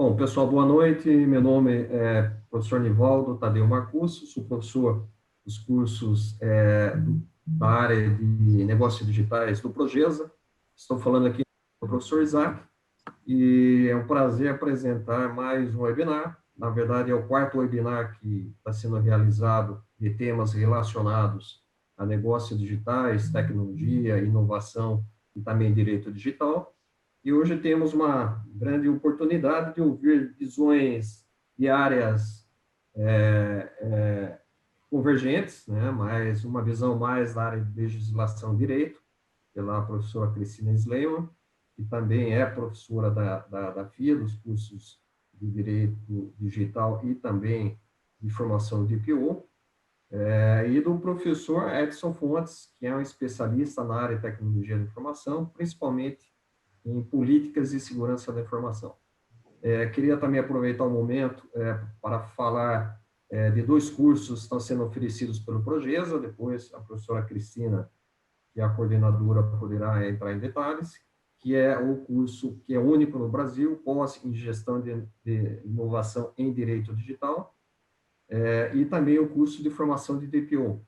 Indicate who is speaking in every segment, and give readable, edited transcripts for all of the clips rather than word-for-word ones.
Speaker 1: Bom, pessoal, boa noite. Meu nome é professor Nivaldo Tadeu Marcusso, sou professor dos cursos da área de negócios digitais do Progesa. Estou falando aqui com o professor Isaac e é um prazer apresentar mais um webinar. Na verdade, é o quarto webinar que está sendo realizado de temas relacionados a negócios digitais, tecnologia, inovação e também direito digital. E hoje temos uma grande oportunidade de ouvir visões de áreas convergentes, né? Mas uma visão mais da área de legislação e direito, pela professora Cristina Sleiman, que também é professora da FIA, dos cursos de Direito Digital e também de formação de PO, e do professor Edson Fontes, que é um especialista na área de tecnologia da informação, principalmente em políticas de segurança da informação. Queria também aproveitar o momento para falar de dois cursos que estão sendo oferecidos pelo Progesa, depois a professora Cristina, que é a coordenadora, poderá entrar em detalhes, que é o curso que é único no Brasil, pós em gestão de inovação em direito digital, e também o curso de formação de DPO.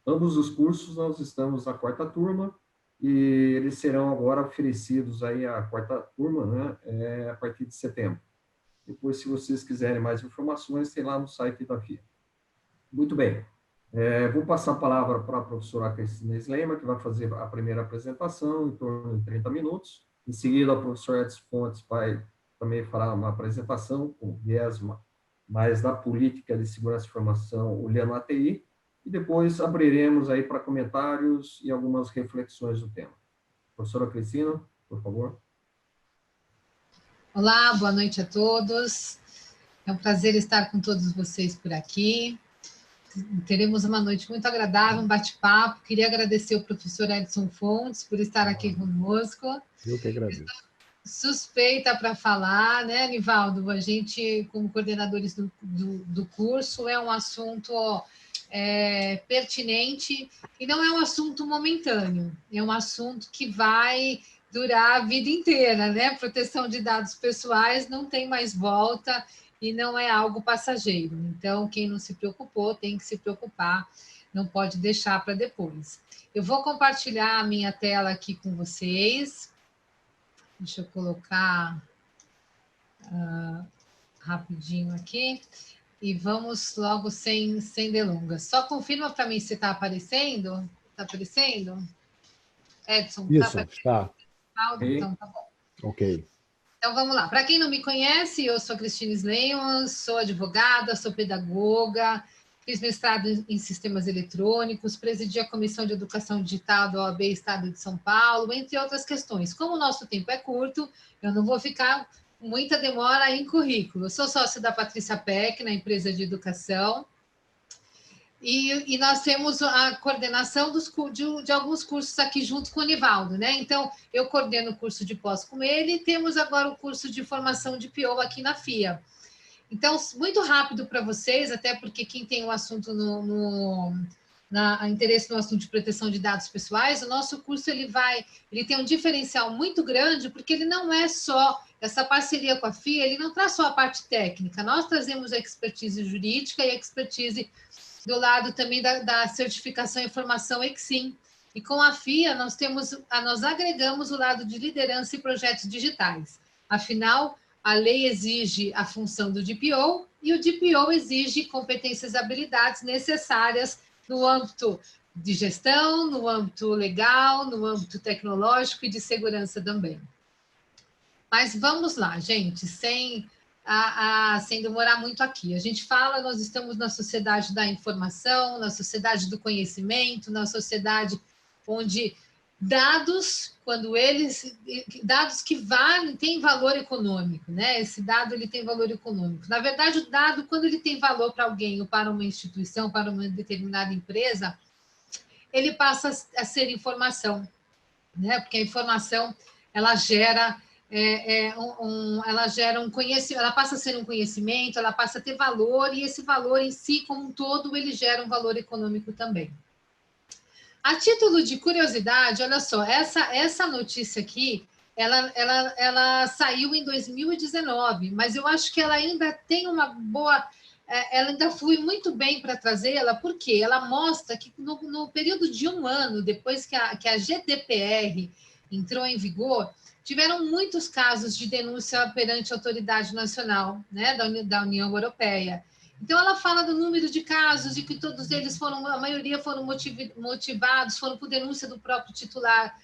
Speaker 1: Ambos os cursos nós estamos na quarta turma, e eles serão agora oferecidos aí a quarta turma, né, a partir de setembro. Depois, se vocês quiserem mais informações, tem lá no site da FIA. Muito bem. Vou passar a palavra para a professora Cristina Sleiman, que vai fazer a primeira apresentação, em torno de 30 minutos. Em seguida, o professor Edson Fontes vai também falar uma apresentação com viés mais da política de segurança e informação, olhando a TI, e depois abriremos aí para comentários e algumas reflexões do tema. Professora Cristina, por favor.
Speaker 2: Olá, boa noite a todos. É um prazer estar com todos vocês por aqui. Teremos uma noite muito agradável, um bate-papo. Queria agradecer ao professor Edson Fontes por estar aqui conosco.
Speaker 3: Eu que agradeço.
Speaker 2: Suspeita para falar, né, Nivaldo? A gente, como coordenadores do curso, é um assunto pertinente e não é um assunto momentâneo, é um assunto que vai durar a vida inteira, né? Proteção de dados pessoais não tem mais volta e não é algo passageiro. Então, quem não se preocupou tem que se preocupar, não pode deixar para depois. Eu vou compartilhar a minha tela aqui com vocês. Deixa eu colocar rapidinho aqui. E vamos logo sem delongas. Só confirma para mim se está aparecendo. Está aparecendo? Edson,
Speaker 3: isso, está.
Speaker 2: Então, tá bom.
Speaker 3: Ok.
Speaker 2: Então, vamos lá. Para quem não me conhece, eu sou a Cristina Sleiman, sou advogada, sou pedagoga, fiz mestrado em sistemas eletrônicos, presidi a Comissão de Educação Digital da OAB Estado de São Paulo, entre outras questões. Como o nosso tempo é curto, eu não vou ficar muita demora em currículo. Eu sou sócia da Patrícia Peck, na empresa de educação, e nós temos a coordenação de alguns cursos aqui junto com o Nivaldo, né? Então, eu coordeno o curso de pós com ele, e temos agora o curso de formação de PO aqui na FIA. Então, muito rápido para vocês, até porque quem tem o assunto interesse no assunto de proteção de dados pessoais, o nosso curso ele tem um diferencial muito grande, porque ele não é só essa parceria com a FIA, ele não traz só a parte técnica, nós trazemos a expertise jurídica e a expertise do lado também da certificação e formação EXIM. E com a FIA, nós agregamos o lado de liderança e projetos digitais. Afinal, a lei exige a função do DPO e o DPO exige competências e habilidades necessárias no âmbito de gestão, no âmbito legal, no âmbito tecnológico e de segurança também. Mas vamos lá, gente, sem demorar muito aqui. A gente fala, nós estamos na sociedade da informação, na sociedade do conhecimento, na sociedade onde dados que têm valor econômico, né? Esse dado ele tem valor econômico. Na verdade, o dado, quando ele tem valor para alguém ou para uma instituição, para uma determinada empresa, ele passa a ser informação, né? Porque a informação ela gera um conhecimento, ela passa a ser um conhecimento, ela passa a ter valor, e esse valor em si, como um todo, ele gera um valor econômico também. A título de curiosidade, olha só, essa notícia aqui, ela saiu em 2019, mas eu acho que ela ainda tem uma boa... Ela ainda flui muito bem para trazê-la, porque ela mostra que no período de um ano, depois que a GDPR entrou em vigor, tiveram muitos casos de denúncia perante a autoridade nacional, né, da União Europeia. Então, ela fala do número de casos e que todos eles foram, a maioria foram motivados, foram por denúncia do próprio titular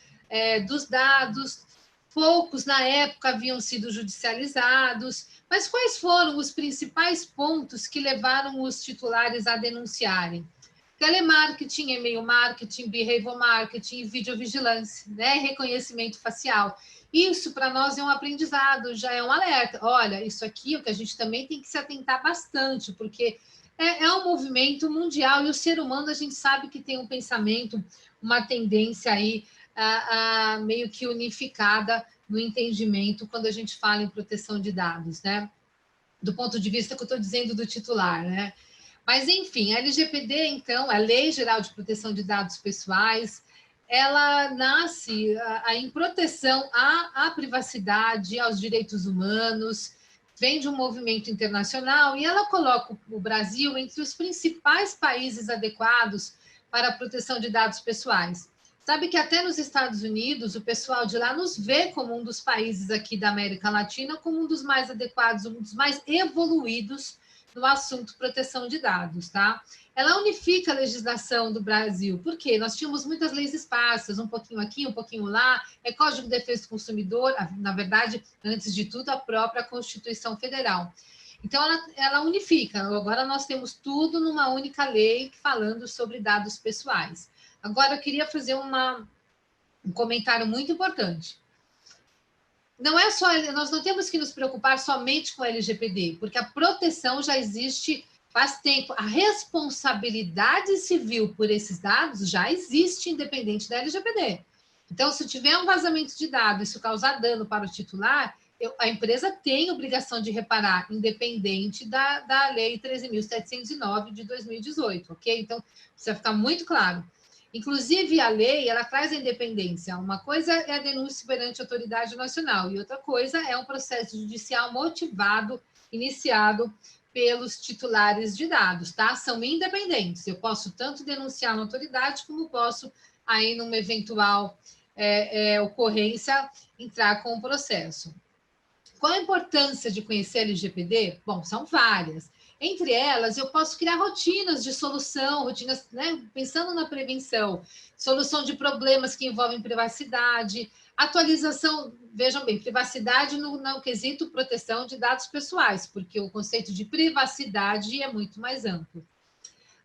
Speaker 2: dos dados. Poucos, na época, haviam sido judicializados. Mas quais foram os principais pontos que levaram os titulares a denunciarem? Telemarketing, e-mail marketing, behavior marketing, videovigilância, né? Reconhecimento facial. Isso, para nós, é um aprendizado, já é um alerta. Olha, isso aqui é o que a gente também tem que se atentar bastante, porque é um movimento mundial e o ser humano, a gente sabe que tem um pensamento, uma tendência aí meio que unificada no entendimento quando a gente fala em proteção de dados, né? Do ponto de vista que eu estou dizendo do titular, né? Mas, enfim, a LGPD, então, a Lei Geral de Proteção de Dados Pessoais, ela nasce em proteção à privacidade, aos direitos humanos, vem de um movimento internacional e ela coloca o Brasil entre os principais países adequados para a proteção de dados pessoais. Sabe que até nos Estados Unidos, o pessoal de lá nos vê como um dos países aqui da América Latina, como um dos mais adequados, um dos mais evoluídos no assunto proteção de dados, tá? Ela unifica a legislação do Brasil, porque nós tínhamos muitas leis esparsas, um pouquinho aqui, um pouquinho lá, Código de Defesa do Consumidor, na verdade, antes de tudo, a própria Constituição Federal. Então, ela unifica. Agora nós temos tudo numa única lei falando sobre dados pessoais. Agora, eu queria fazer um comentário muito importante. Não é só, nós não temos que nos preocupar somente com a LGPD, porque a proteção já existe faz tempo. A responsabilidade civil por esses dados já existe, independente da LGPD. Então, se tiver um vazamento de dados, isso causar dano para o titular, a empresa tem obrigação de reparar, independente da Lei 13.709 de 2018, ok? Então, precisa ficar muito claro. Inclusive, a lei, ela traz a independência. Uma coisa é a denúncia perante a autoridade nacional e outra coisa é um processo judicial motivado, iniciado pelos titulares de dados, tá? São independentes. Eu posso tanto denunciar na autoridade, como posso, aí, numa eventual ocorrência, entrar com o processo. Qual a importância de conhecer a LGPD? Bom, são várias. Entre elas, eu posso criar rotinas de solução, rotinas, né, pensando na prevenção, solução de problemas que envolvem privacidade, atualização, vejam bem, privacidade no quesito proteção de dados pessoais, porque o conceito de privacidade é muito mais amplo.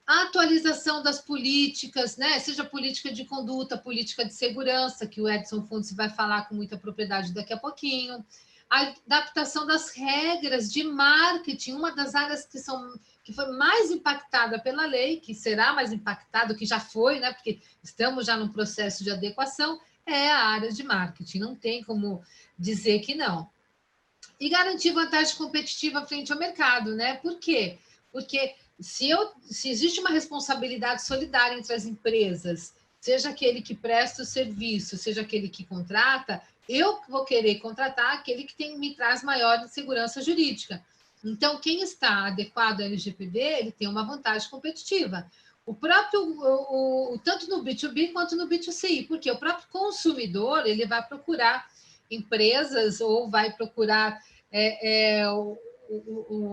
Speaker 2: A atualização das políticas, né, seja política de conduta, política de segurança, que o Edson Fontes vai falar com muita propriedade daqui a pouquinho, a adaptação das regras de marketing, uma das áreas que foi mais impactada pela lei, que será mais impactada, que já foi, né, porque estamos já no processo de adequação, é a área de marketing, não tem como dizer que não. E garantir vantagem competitiva frente ao mercado, né? Por quê? Porque se existe uma responsabilidade solidária entre as empresas, seja aquele que presta o serviço, seja aquele que contrata, eu vou querer contratar aquele que me traz maior segurança jurídica. Então, quem está adequado ao LGPD, ele tem uma vantagem competitiva. O próprio, tanto no B2B quanto no B2C, porque o próprio consumidor, ele vai procurar empresas ou vai procurar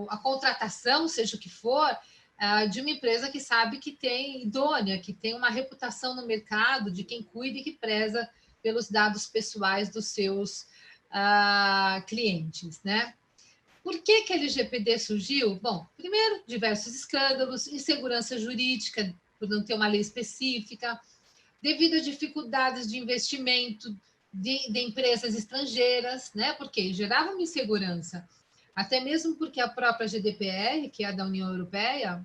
Speaker 2: a contratação, seja o que for, de uma empresa que sabe que tem idônea, que tem uma reputação no mercado de quem cuida e que preza pelos dados pessoais dos seus clientes, né? Por que a LGPD surgiu? Bom, primeiro, diversos escândalos, insegurança jurídica, por não ter uma lei específica, devido a dificuldades de investimento de empresas estrangeiras, né? Porque gerava uma insegurança. Até mesmo porque a própria GDPR, que é a da União Europeia,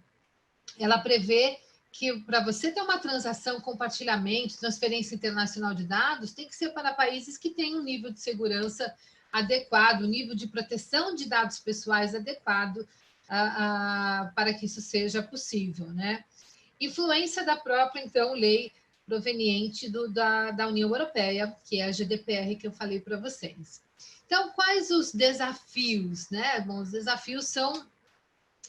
Speaker 2: ela prevê que para você ter uma transação, compartilhamento, transferência internacional de dados, tem que ser para países que têm um nível de segurança adequado, um nível de proteção de dados pessoais adequado para que isso seja possível, né? Influência da própria, então, lei proveniente da União Europeia, que é a GDPR que eu falei para vocês. Então, quais os desafios, né? Bom, os desafios são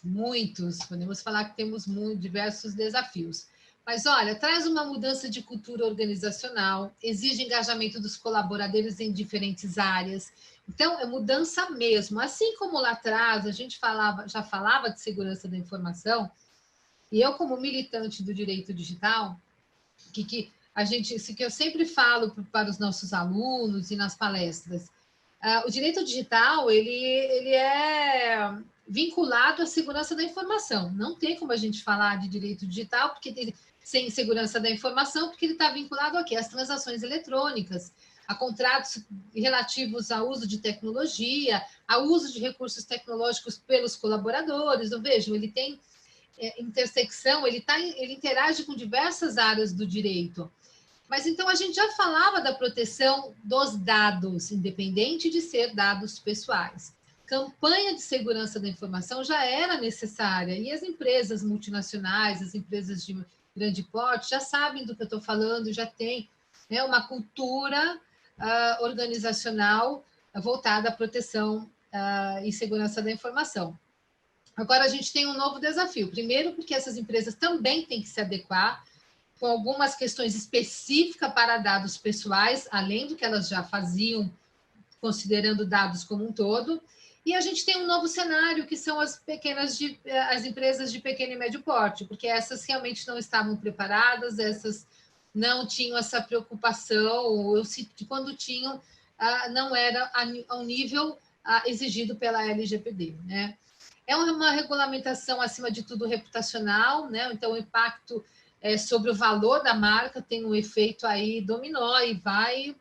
Speaker 2: muitos, podemos falar que temos diversos desafios. Mas, olha, traz uma mudança de cultura organizacional, exige engajamento dos colaboradores em diferentes áreas. Então, é mudança mesmo. Assim como lá atrás a gente já falava de segurança da informação, e eu, como militante do direito digital, que eu sempre falo para os nossos alunos e nas palestras, o direito digital ele é vinculado à segurança da informação. Não tem como a gente falar de direito digital sem segurança da informação, porque ele está vinculado aqui às transações eletrônicas, a contratos relativos ao uso de tecnologia, ao uso de recursos tecnológicos pelos colaboradores. Então, vejam, ele tem intersecção, ele interage com diversas áreas do direito. Mas então a gente já falava da proteção dos dados, independente de ser dados pessoais. Campanha de segurança da informação já era necessária, e as empresas multinacionais, as empresas de grande porte, já sabem do que eu estou falando, já tem, né, uma cultura organizacional voltada à proteção e segurança da informação. Agora, a gente tem um novo desafio. Primeiro, porque essas empresas também têm que se adequar com algumas questões específicas para dados pessoais, além do que elas já faziam, considerando dados como um todo. E a gente tem um novo cenário, que são as empresas de pequeno e médio porte, porque essas realmente não estavam preparadas, essas não tinham essa preocupação, ou quando tinham, não era ao nível exigido pela LGPD, né? É uma regulamentação, acima de tudo, reputacional, né? Então, o impacto sobre o valor da marca tem um efeito aí dominó e vai,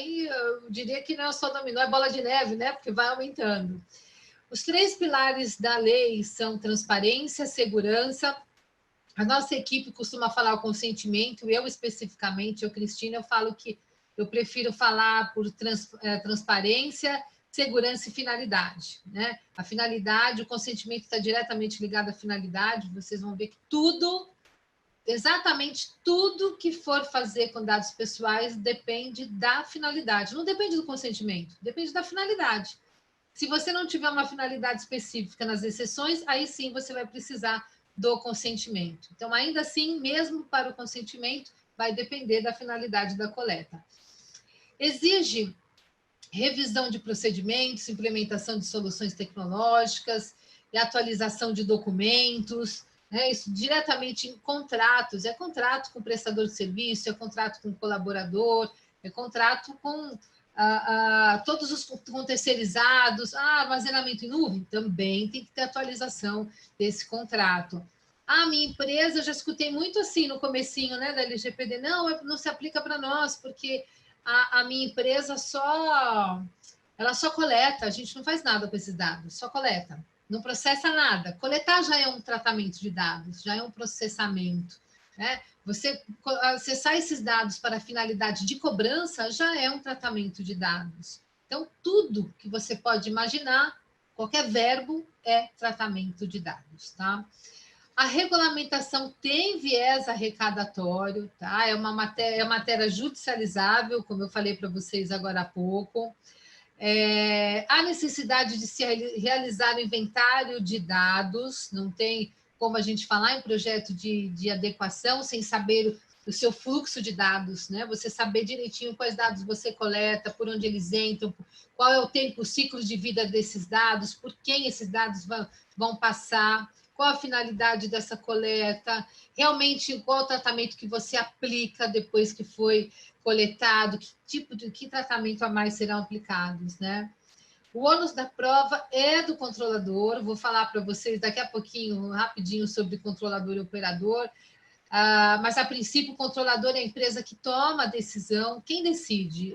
Speaker 2: eu diria que não é só dominó, é bola de neve, né? Porque vai aumentando. Os 3 pilares da lei são transparência, segurança. A nossa equipe costuma falar o consentimento, eu especificamente, Cristina, eu falo que eu prefiro falar por transparência, segurança e finalidade, né? A finalidade, o consentimento está diretamente ligado à finalidade, vocês vão ver que exatamente tudo que for fazer com dados pessoais depende da finalidade, não depende do consentimento, depende da finalidade. Se você não tiver uma finalidade específica nas exceções, aí sim você vai precisar do consentimento. Então, ainda assim, mesmo para o consentimento, vai depender da finalidade da coleta. Exige revisão de procedimentos, implementação de soluções tecnológicas e atualização de documentos, né? Isso diretamente em contratos, é contrato com prestador de serviço, é contrato com colaborador, é contrato com todos os com terceirizados, armazenamento em nuvem, também tem que ter atualização desse contrato. A minha empresa, eu já escutei muito assim no comecinho, né, da LGPD, não se aplica para nós, porque a minha empresa ela só coleta, a gente não faz nada com esses dados, só coleta, não processa nada. Coletar já é um tratamento de dados, já é um processamento, né? Você acessar esses dados para finalidade de cobrança já é um tratamento de dados. Então, tudo que você pode imaginar, qualquer verbo é tratamento de dados, tá? A regulamentação tem viés arrecadatório, tá? É uma matéria judicializável, como eu falei para vocês agora há pouco. Há necessidade de se realizar inventário de dados, não tem como a gente falar em projeto de adequação sem saber o seu fluxo de dados, né? Você saber direitinho quais dados você coleta, por onde eles entram, qual é o tempo, o ciclo de vida desses dados, por quem esses dados vão passar, qual a finalidade dessa coleta, realmente qual o tratamento que você aplica depois que foi coletado, que tratamento a mais serão aplicados, né? O ônus da prova é do controlador, vou falar para vocês daqui a pouquinho, rapidinho, sobre controlador e operador, mas a princípio o controlador é a empresa que toma a decisão. Quem decide?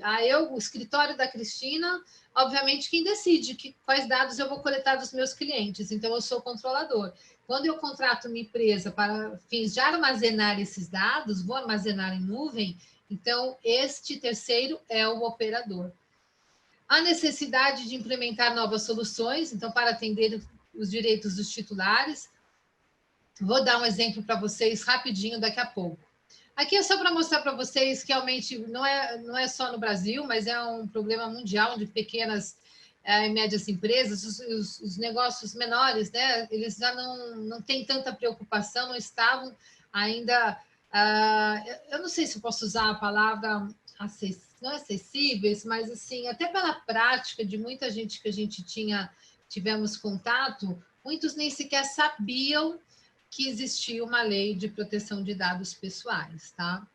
Speaker 2: O escritório da Cristina, obviamente quem decide quais dados eu vou coletar dos meus clientes, então eu sou controlador. Quando eu contrato uma empresa para fins de armazenar esses dados, vou armazenar em nuvem, então este terceiro é o operador. A necessidade de implementar novas soluções, então, para atender os direitos dos titulares. Vou dar um exemplo para vocês rapidinho daqui a pouco. Aqui é só para mostrar para vocês que realmente não é só no Brasil, mas é um problema mundial de pequenas e médias empresas, os negócios menores, né? Eles já não têm tanta preocupação, não estavam ainda. Eu não sei se eu posso usar a palavra não acessíveis, mas assim, até pela prática de muita gente que a gente tivemos contato, muitos nem sequer sabiam que existia uma lei de proteção de dados pessoais, tá?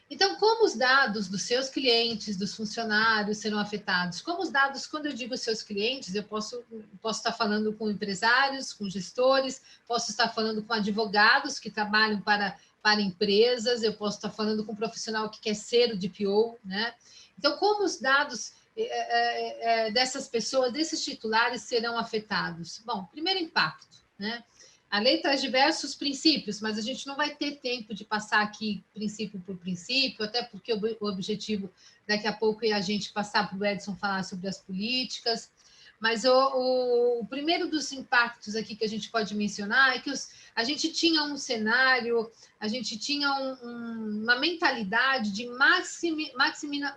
Speaker 2: Então, como os dados dos seus clientes, dos funcionários serão afetados? Como os dados, quando eu digo seus clientes, eu posso estar falando com empresários, com gestores, posso estar falando com advogados que trabalham para empresas, eu posso estar falando com um profissional que quer ser o DPO, né? Então, como os dados dessas pessoas, desses titulares, serão afetados? Bom, primeiro impacto, né? A lei traz diversos princípios, mas a gente não vai ter tempo de passar aqui princípio por princípio, até porque o objetivo daqui a pouco é a gente passar para o Edson falar sobre as políticas. Mas o primeiro dos impactos aqui que a gente pode mencionar é que a gente tinha um cenário, a gente tinha uma mentalidade de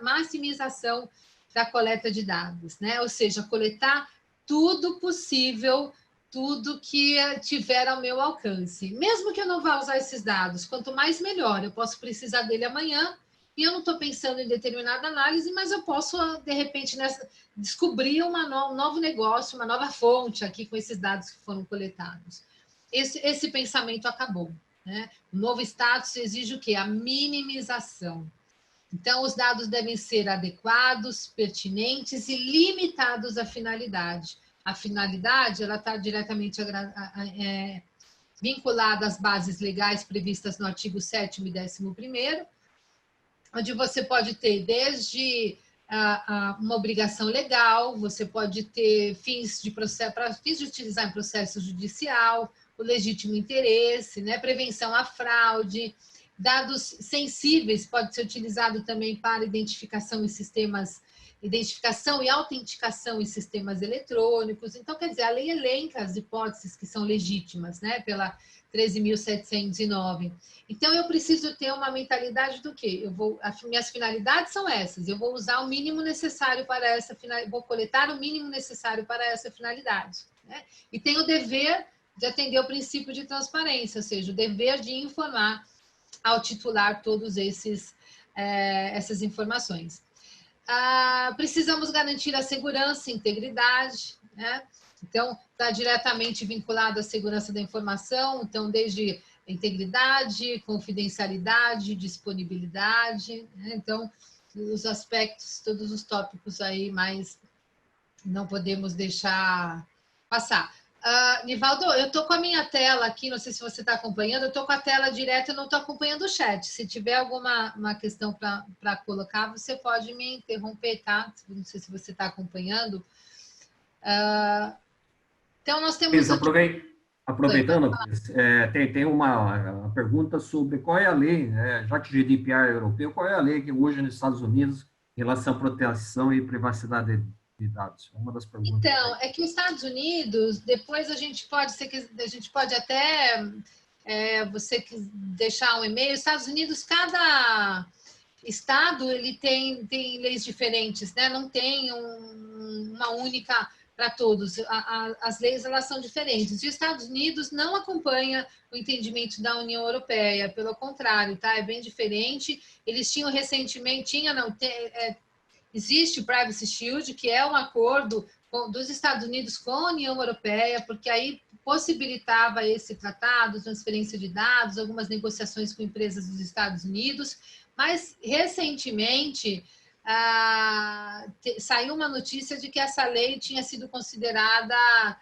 Speaker 2: maximização da coleta de dados, né? Ou seja, coletar tudo possível, tudo que tiver ao meu alcance. Mesmo que eu não vá usar esses dados, quanto mais melhor, eu posso precisar dele amanhã, e eu não estou pensando em determinada análise, mas eu posso, de repente, descobrir um novo negócio, uma nova fonte aqui com esses dados que foram coletados. Esse pensamento acabou, né? O novo status exige o quê? A minimização. Então, os dados devem ser adequados, pertinentes e limitados à finalidade. A finalidade, ela está diretamente vinculada às bases legais previstas no artigo 7º e 11º, onde você pode ter desde uma obrigação legal, você pode ter fins de processo, para fins de utilizar em processo judicial, o legítimo interesse, né, prevenção à fraude, dados sensíveis pode ser utilizado também para identificação e autenticação em sistemas eletrônicos. Então, quer dizer, a lei elenca as hipóteses que são legítimas, né, pela 13.709. Então, eu preciso ter uma mentalidade do quê? Minhas finalidades são essas, eu vou usar o mínimo necessário para essa finalidade, vou coletar o mínimo necessário para essa finalidade, né? E tenho o dever de atender o princípio de transparência, ou seja, o dever de informar ao titular todos essas informações. Precisamos garantir a segurança e integridade, né? Então, está diretamente vinculado à segurança da informação, então, desde integridade, confidencialidade, disponibilidade, né? Então, os aspectos, todos os tópicos aí, mas não podemos deixar passar. Nivaldo, eu estou com a minha tela aqui, não sei se você está acompanhando, eu estou com a tela direta, eu não estou acompanhando o chat. Se tiver alguma questão para colocar, você pode me interromper, tá? Não sei se você está acompanhando. Então, nós temos...
Speaker 1: Isso, aproveitando, tem uma pergunta sobre qual é a lei, né, já que o GDPR é europeu, qual é a lei que hoje nos Estados Unidos em relação à proteção e privacidade de dados? Uma das perguntas.
Speaker 2: Então, é que os Estados Unidos, depois a gente pode até você deixar um e-mail. Os Estados Unidos, cada estado ele tem leis diferentes, né? Não tem uma única para todos. As leis elas são diferentes. E os Estados Unidos não acompanha o entendimento da União Europeia, pelo contrário, tá? É bem diferente. Eles tinham recentemente, existe o Privacy Shield, que é um acordo dos Estados Unidos com a União Europeia, porque aí possibilitava esse tratado, transferência de dados, algumas negociações com empresas dos Estados Unidos, mas recentemente saiu uma notícia de que essa lei tinha sido considerada,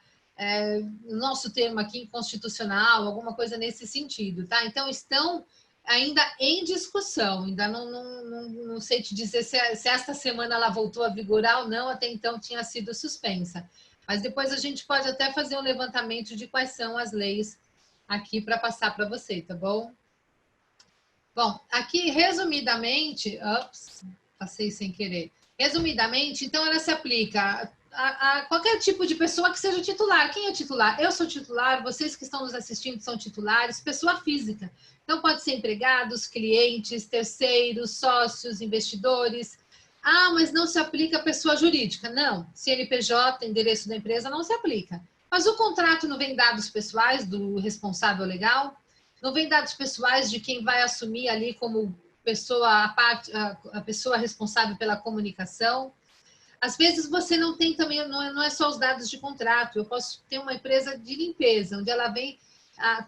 Speaker 2: no nosso termo aqui, inconstitucional, alguma coisa nesse sentido, tá? Então, estão ainda em discussão, ainda não sei te dizer se esta semana ela voltou a vigorar ou não, até então tinha sido suspensa. Mas depois a gente pode até fazer um levantamento de quais são as leis aqui para passar para você, tá bom? Bom, aqui resumidamente, passei sem querer. Resumidamente, então ela se aplica a qualquer tipo de pessoa que seja titular. Quem é titular? Eu sou titular, vocês que estão nos assistindo são titulares, pessoa física. Então, pode ser empregados, clientes, terceiros, sócios, investidores. Ah, mas não se aplica a pessoa jurídica. Não, CNPJ, endereço da empresa, não se aplica. Mas o contrato não vem dados pessoais do responsável legal? Não vem dados pessoais de quem vai assumir ali como pessoa, a pessoa responsável pela comunicação? Às vezes você não tem também, não é só os dados de contrato. Eu posso ter uma empresa de limpeza, onde ela vem,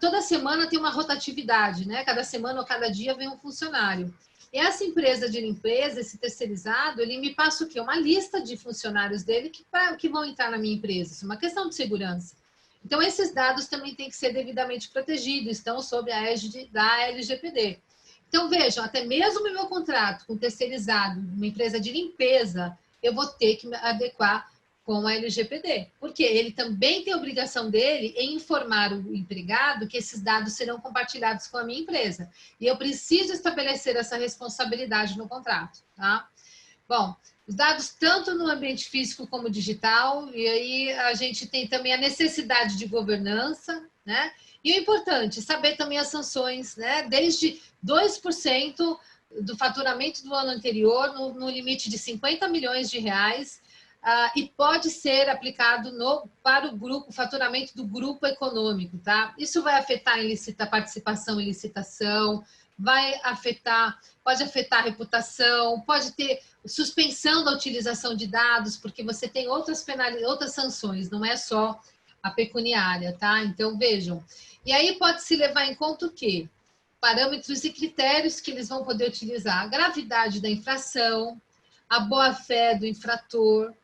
Speaker 2: toda semana tem uma rotatividade, né? Cada semana ou cada dia vem um funcionário. E essa empresa de limpeza, esse terceirizado, ele me passa o quê? Uma lista de funcionários dele que vão entrar na minha empresa. Isso é uma questão de segurança. Então, esses dados também têm que ser devidamente protegidos, estão sob a égide da LGPD. Então, vejam, até mesmo no meu contrato com terceirizado, uma empresa de limpeza, eu vou ter que me adequar com a LGPD, porque ele também tem a obrigação dele em informar o empregado que esses dados serão compartilhados com a minha empresa. E eu preciso estabelecer essa responsabilidade no contrato, tá? Bom, os dados tanto no ambiente físico como digital, e aí a gente tem também a necessidade de governança, né? E o importante, saber também as sanções, né? Desde 2% do faturamento do ano anterior, no limite de 50 milhões de reais, e pode ser aplicado para o grupo, faturamento do grupo econômico, tá? Isso vai afetar a participação em licitação, pode afetar a reputação, pode ter suspensão da utilização de dados, porque você tem outras sanções, não é só a pecuniária, tá? Então, vejam. E aí pode-se levar em conta o quê? Parâmetros e critérios que eles vão poder utilizar: a gravidade da infração, a boa-fé do infrator,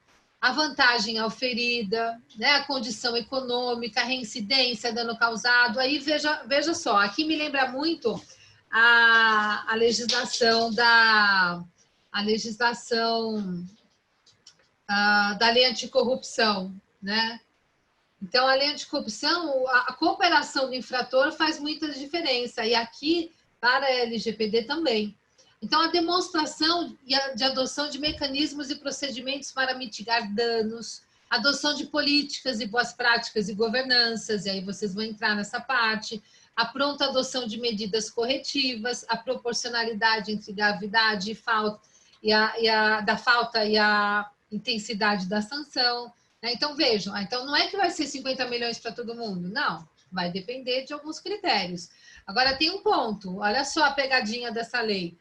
Speaker 2: a vantagem auferida, né, a condição econômica, a reincidência, dano causado. Aí, veja só, aqui me lembra muito a legislação da lei anticorrupção, né? Então, a lei anticorrupção, a cooperação do infrator faz muita diferença, e aqui, para a LGPD também. Então, a demonstração de adoção de mecanismos e procedimentos para mitigar danos, adoção de políticas e boas práticas e governanças, e aí vocês vão entrar nessa parte, a pronta adoção de medidas corretivas, a proporcionalidade entre gravidade e falta, da falta e a intensidade da sanção. Então, vejam, então não é que vai ser 50 milhões para todo mundo, não, vai depender de alguns critérios. Agora, tem um ponto, olha só a pegadinha dessa lei.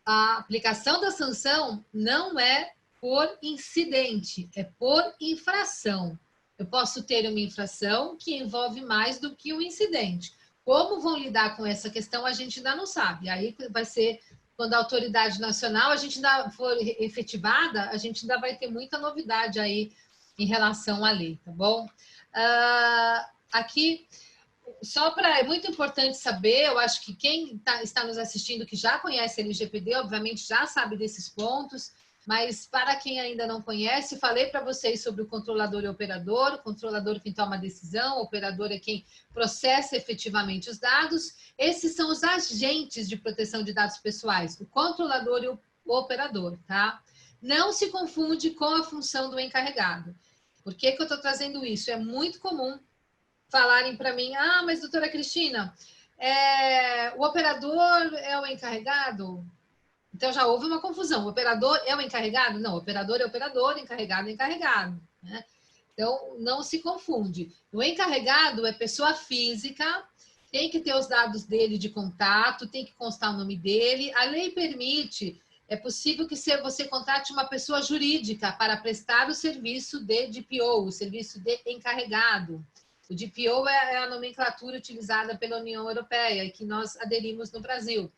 Speaker 2: A aplicação da sanção não é por incidente, é por infração. Eu posso ter uma infração que envolve mais do que um incidente. Como vão lidar com essa questão, a gente ainda não sabe. Aí vai ser, quando a autoridade nacional a gente ainda for efetivada, a gente ainda vai ter muita novidade aí em relação à lei, tá bom? Aqui, é muito importante saber, eu acho que quem está nos assistindo, que já conhece a LGPD, obviamente já sabe desses pontos, mas para quem ainda não conhece, falei para vocês sobre o controlador e o operador, o controlador quem toma a decisão, o operador é quem processa efetivamente os dados. Esses são os agentes de proteção de dados pessoais, o controlador e o operador, tá? Não se confunde com a função do encarregado. Por que que eu estou trazendo isso? É muito comum falarem para mim, mas doutora Cristina, o operador é o encarregado? Então já houve uma confusão. O operador é o encarregado? Não, o operador é operador, encarregado é encarregado, né? Então não se confunde. O encarregado é pessoa física, tem que ter os dados dele de contato, tem que constar o nome dele. A lei permite, é possível que você contrate uma pessoa jurídica para prestar o serviço de DPO, o serviço de encarregado. O DPO é a nomenclatura utilizada pela União Europeia e que nós aderimos no Brasil.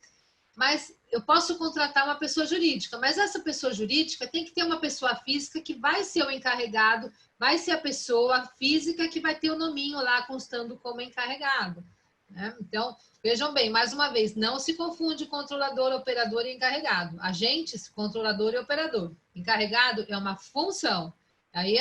Speaker 2: Mas eu posso contratar uma pessoa jurídica, mas essa pessoa jurídica tem que ter uma pessoa física que vai ser o encarregado, vai ser a pessoa física que vai ter o nominho lá constando como encarregado, né? Então, vejam bem, mais uma vez, não se confunde controlador, operador e encarregado. Agentes, controlador e operador. Encarregado é uma função. Aí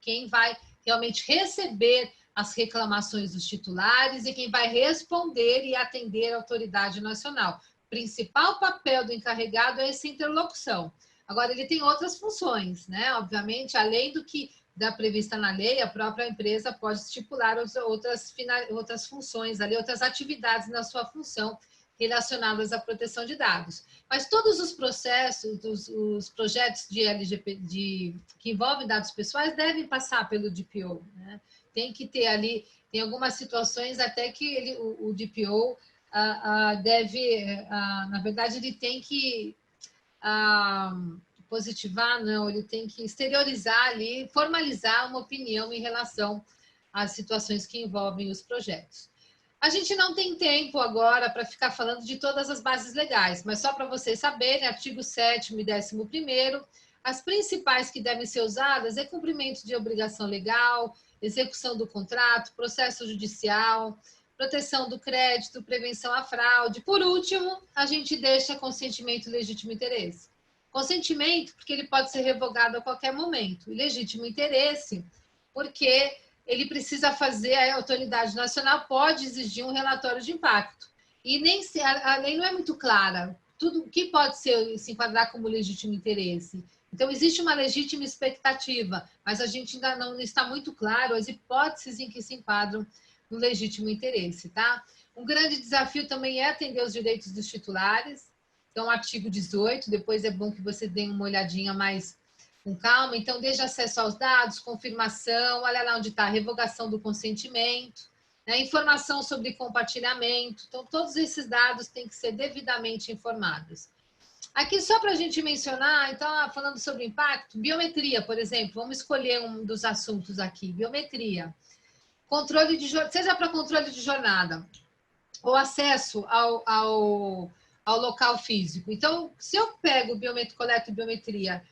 Speaker 2: quem vai realmente receber as reclamações dos titulares e quem vai responder e atender a autoridade nacional. O principal papel do encarregado é essa interlocução. Agora, ele tem outras funções, né? Obviamente, além do que da prevista na lei, a própria empresa pode estipular outras funções ali, outras atividades na sua função relacionadas à proteção de dados. Mas todos os processos, os projetos de LGPD que envolvem dados pessoais devem passar pelo DPO, né? Tem que ter ali, tem algumas situações até que o DPO na verdade, ele tem que positivar, não, ele tem que exteriorizar ali, formalizar uma opinião em relação às situações que envolvem os projetos. A gente não tem tempo agora para ficar falando de todas as bases legais, mas só para vocês saberem, artigo 7º e 11º, as principais que devem ser usadas é cumprimento de obrigação legal, execução do contrato, processo judicial, proteção do crédito, prevenção à fraude. Por último, a gente deixa consentimento e legítimo interesse. Consentimento, porque ele pode ser revogado a qualquer momento. E legítimo interesse, porque ele precisa fazer, a autoridade nacional pode exigir um relatório de impacto. E a lei não é muito clara. Tudo o que pode se enquadrar como legítimo interesse. Então, existe uma legítima expectativa, mas a gente ainda não está muito claro as hipóteses em que se enquadram no legítimo interesse, tá? Um grande desafio também é atender os direitos dos titulares. Então, artigo 18, depois é bom que você dê uma olhadinha mais com calma. Então, desde acesso aos dados, confirmação, olha lá onde está, revogação do consentimento, né? Informação sobre compartilhamento. Então, todos esses dados têm que ser devidamente informados. Aqui, só para a gente mencionar, então, falando sobre impacto, biometria, por exemplo, vamos escolher um dos assuntos aqui, biometria. Controle seja para controle de jornada, ou acesso ao local físico. Então, se eu pego coleto biometria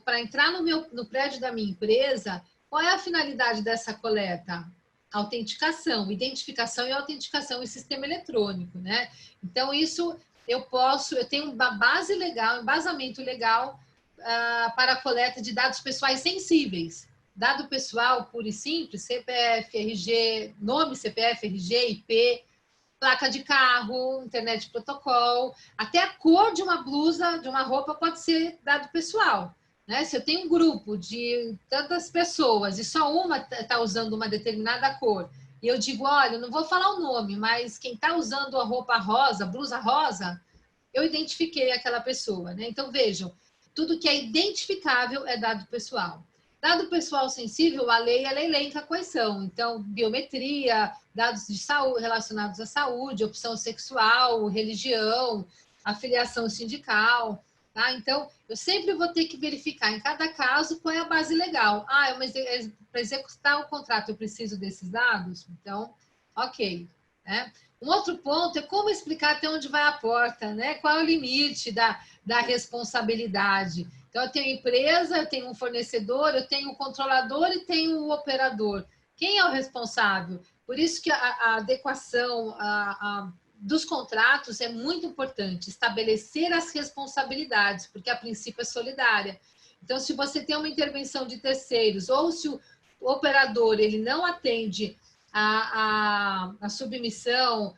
Speaker 2: para entrar no prédio da minha empresa, qual é a finalidade dessa coleta? Autenticação, identificação e autenticação em sistema eletrônico, né? Então, isso eu tenho uma base legal, um embasamento legal para a coleta de dados pessoais sensíveis. Dado pessoal puro e simples, CPF, RG, nome, CPF, RG, IP, placa de carro, internet de protocolo, até a cor de uma blusa, de uma roupa pode ser dado pessoal, né? Se eu tenho um grupo de tantas pessoas e só uma está usando uma determinada cor, e eu digo, olha, eu não vou falar o nome, mas quem está usando a roupa rosa, blusa rosa, eu identifiquei aquela pessoa, né? Então, vejam, tudo que é identificável é dado pessoal. Dado pessoal sensível, a lei ela elenca quais são. Então, biometria, dados de saúde, relacionados à saúde, opção sexual, religião, afiliação sindical. Tá? Então, eu sempre vou ter que verificar em cada caso qual é a base legal. Mas para executar o contrato eu preciso desses dados? Então, ok. Né? Um outro ponto é como explicar até onde vai a porta, né? Qual é o limite da responsabilidade. Então, eu tenho empresa, eu tenho um fornecedor, eu tenho o controlador e tenho o operador. Quem é o responsável? Por isso que a adequação dos contratos é muito importante, estabelecer as responsabilidades, porque a princípio é solidária. Então, se você tem uma intervenção de terceiros, ou se o operador ele não atende a submissão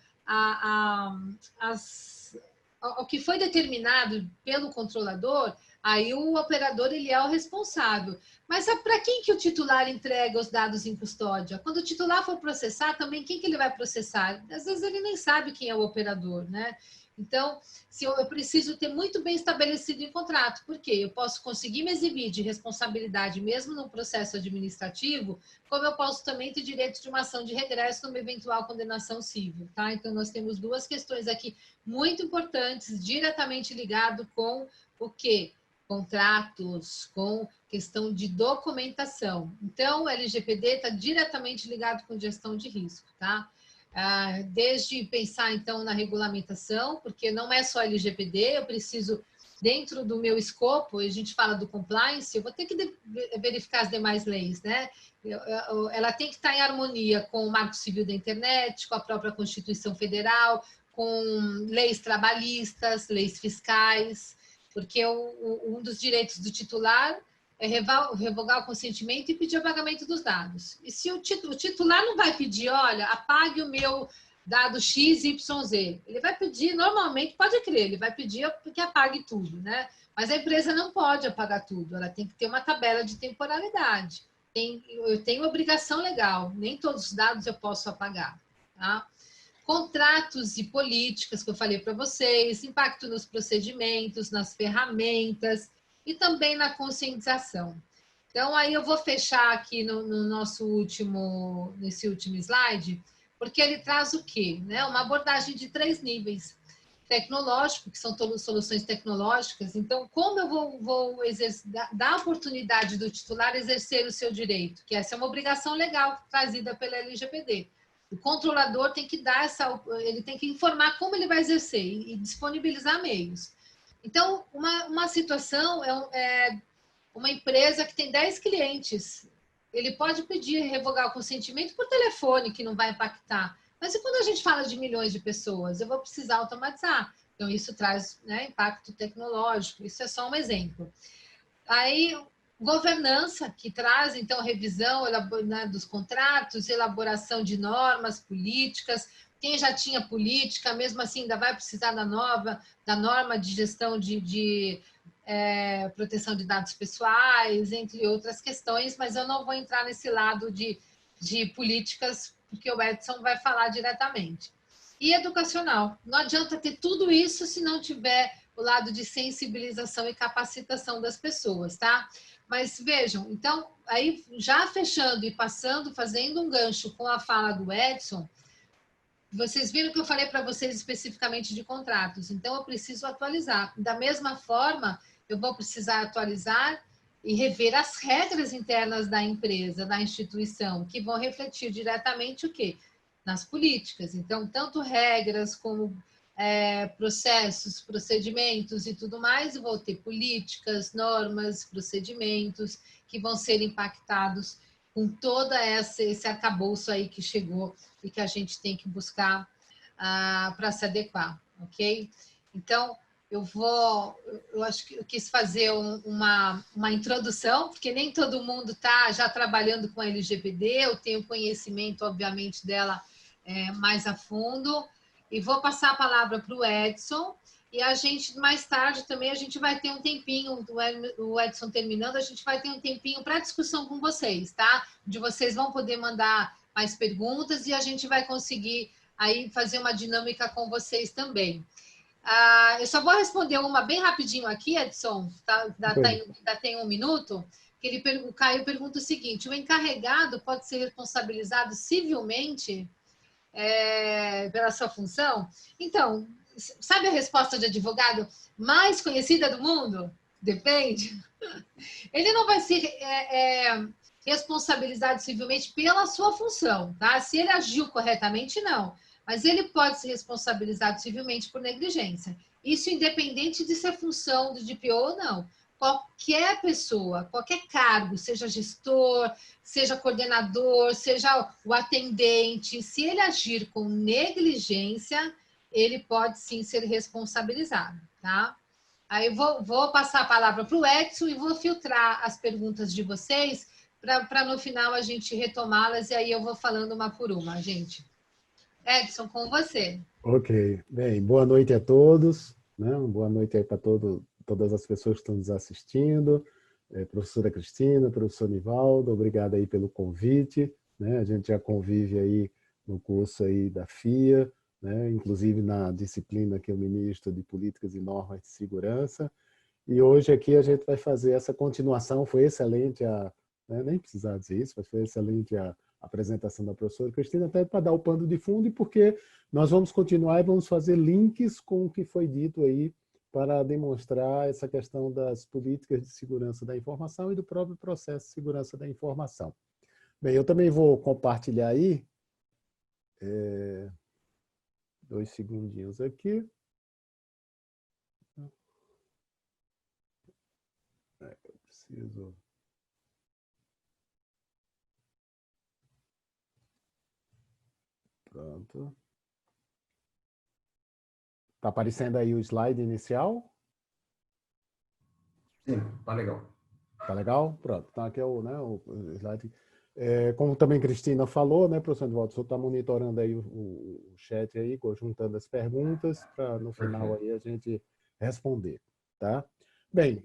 Speaker 2: ao que foi determinado pelo controlador, aí o operador ele é o responsável. Mas para quem que o titular entrega os dados em custódia? Quando o titular for processar, também quem que ele vai processar? Às vezes ele nem sabe quem é o operador, né? Então, se eu preciso ter muito bem estabelecido em contrato, porque eu posso conseguir me eximir de responsabilidade mesmo no processo administrativo, como eu posso também ter direito de uma ação de regresso numa eventual condenação civil, tá? Então, nós temos duas questões aqui muito importantes, diretamente ligado com o quê? Contratos, com questão de documentação. Então, o LGPD está diretamente ligado com gestão de risco, tá? Desde pensar, então, na regulamentação, porque não é só LGPD, eu preciso, dentro do meu escopo, a gente fala do compliance, eu vou ter que verificar as demais leis, né? Ela tem que estar em harmonia com o Marco Civil da Internet, com a própria Constituição Federal, com leis trabalhistas, leis fiscais, porque um dos direitos do titular é revogar o consentimento e pedir o pagamento dos dados. E se o titular não vai pedir, olha, apague o meu dado XYZ, ele vai pedir, normalmente, pode crer, ele vai pedir que apague tudo, né? Mas a empresa não pode apagar tudo, ela tem que ter uma tabela de temporalidade. eu tenho obrigação legal, nem todos os dados eu posso apagar, tá? Contratos e políticas que eu falei para vocês, impacto nos procedimentos, nas ferramentas e também na conscientização. Então, aí eu vou fechar aqui nesse último slide, porque ele traz o quê? Né? Uma abordagem de 3 níveis. Tecnológico, que são todas soluções tecnológicas. Então, como eu vou dar a oportunidade do titular exercer o seu direito? Que essa é uma obrigação legal trazida pela LGPD. O controlador tem que ele tem que informar como ele vai exercer e disponibilizar meios. Então, uma situação é uma empresa que tem 10 clientes. Ele pode pedir revogar o consentimento por telefone, que não vai impactar. Mas e quando a gente fala de milhões de pessoas? Eu vou precisar automatizar. Então, isso traz, né, impacto tecnológico. Isso é só um exemplo. Aí, governança, que traz, então, revisão né, dos contratos, elaboração de normas, políticas. Quem já tinha política, mesmo assim, ainda vai precisar da norma de gestão de proteção de dados pessoais, entre outras questões, mas eu não vou entrar nesse lado de políticas, porque o Edson vai falar diretamente. E educacional. Não adianta ter tudo isso se não tiver o lado de sensibilização e capacitação das pessoas, tá? Mas vejam, então, aí já fechando e passando, fazendo um gancho com a fala do Edson, vocês viram que eu falei para vocês especificamente de contratos, então eu preciso atualizar. Da mesma forma, eu vou precisar atualizar e rever as regras internas da empresa, da instituição, que vão refletir diretamente o quê? Nas políticas. Então, tanto regras como processos, procedimentos e tudo mais, eu vou ter políticas, normas, procedimentos que vão ser impactados com todo esse arcabouço aí que chegou e que a gente tem que buscar para se adequar, ok? Então, eu acho que eu quis fazer uma introdução, porque nem todo mundo está já trabalhando com a LGPD, eu tenho conhecimento, obviamente, dela mais a fundo, e vou passar a palavra para o Edson, e a gente, mais tarde também, a gente vai ter um tempinho, o Edson terminando, a gente vai ter um tempinho para discussão com vocês, tá? Onde vocês vão poder mandar mais perguntas e a gente vai conseguir aí fazer uma dinâmica com vocês também. Eu só vou responder uma bem rapidinho aqui, Edson, tá? Ainda tem 1 minuto, que o Caio pergunta o seguinte: o encarregado pode ser responsabilizado civilmente pela sua função? Então, sabe a resposta de advogado mais conhecida do mundo? Depende. Ele não vai ser responsabilizado civilmente pela sua função, tá? Se ele agiu corretamente, não. Mas ele pode ser responsabilizado civilmente por negligência. Isso independente de ser função do DPO ou não. Qualquer pessoa, qualquer cargo, seja gestor, seja coordenador, seja o atendente, se ele agir com negligência, ele pode sim ser responsabilizado, tá? Aí eu vou passar a palavra para o Edson e vou filtrar as perguntas de vocês para no final a gente retomá-las e aí eu vou falando uma por uma, gente. Edson, com você.
Speaker 3: Ok. Bem, boa noite a todos, né? Boa noite aí para todas as pessoas que estão nos assistindo. Professora Cristina, professor Nivaldo, obrigado aí pelo convite, né? A gente já convive aí no curso aí da FIA, né? Inclusive na disciplina que eu ministro de Políticas e Normas de Segurança. E hoje aqui a gente vai fazer essa continuação. Foi excelente né? Nem precisava dizer isso, mas foi excelente a apresentação da professora Cristina, até para dar o pano de fundo e porque nós vamos continuar e vamos fazer links com o que foi dito aí para demonstrar essa questão das políticas de segurança da informação e do próprio processo de segurança da informação. Bem, eu também vou compartilhar aí 2 segundinhos aqui. Eu preciso... Pronto. Está aparecendo aí o slide inicial?
Speaker 1: Sim, tá legal.
Speaker 3: Tá legal? Pronto. Então aqui é o slide. Como também Cristina falou, né, professor Nivaldo, o senhor está monitorando aí o chat aí, juntando as perguntas, para no final aí a gente responder, tá? Bem,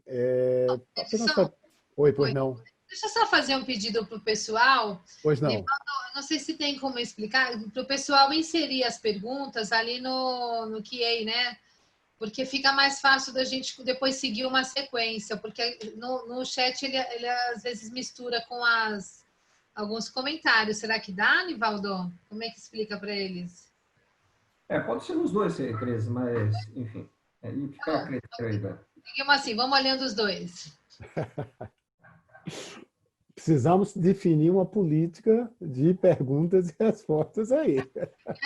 Speaker 3: apenas para... Oi, pois não.
Speaker 2: Deixa eu só fazer um pedido para o pessoal.
Speaker 3: Pois não.
Speaker 2: Não sei se tem como explicar, para o pessoal inserir as perguntas ali no QA, né? Porque fica mais fácil da gente depois seguir uma sequência, porque no chat ele às vezes mistura com alguns comentários. Será que dá, Nivaldo? Como é que explica para eles?
Speaker 1: Pode ser nos dois, Cris, mas, enfim, aí fica a critério aí, né?
Speaker 2: Seguimos assim, vamos olhando os dois.
Speaker 3: Precisamos definir uma política de perguntas e respostas aí.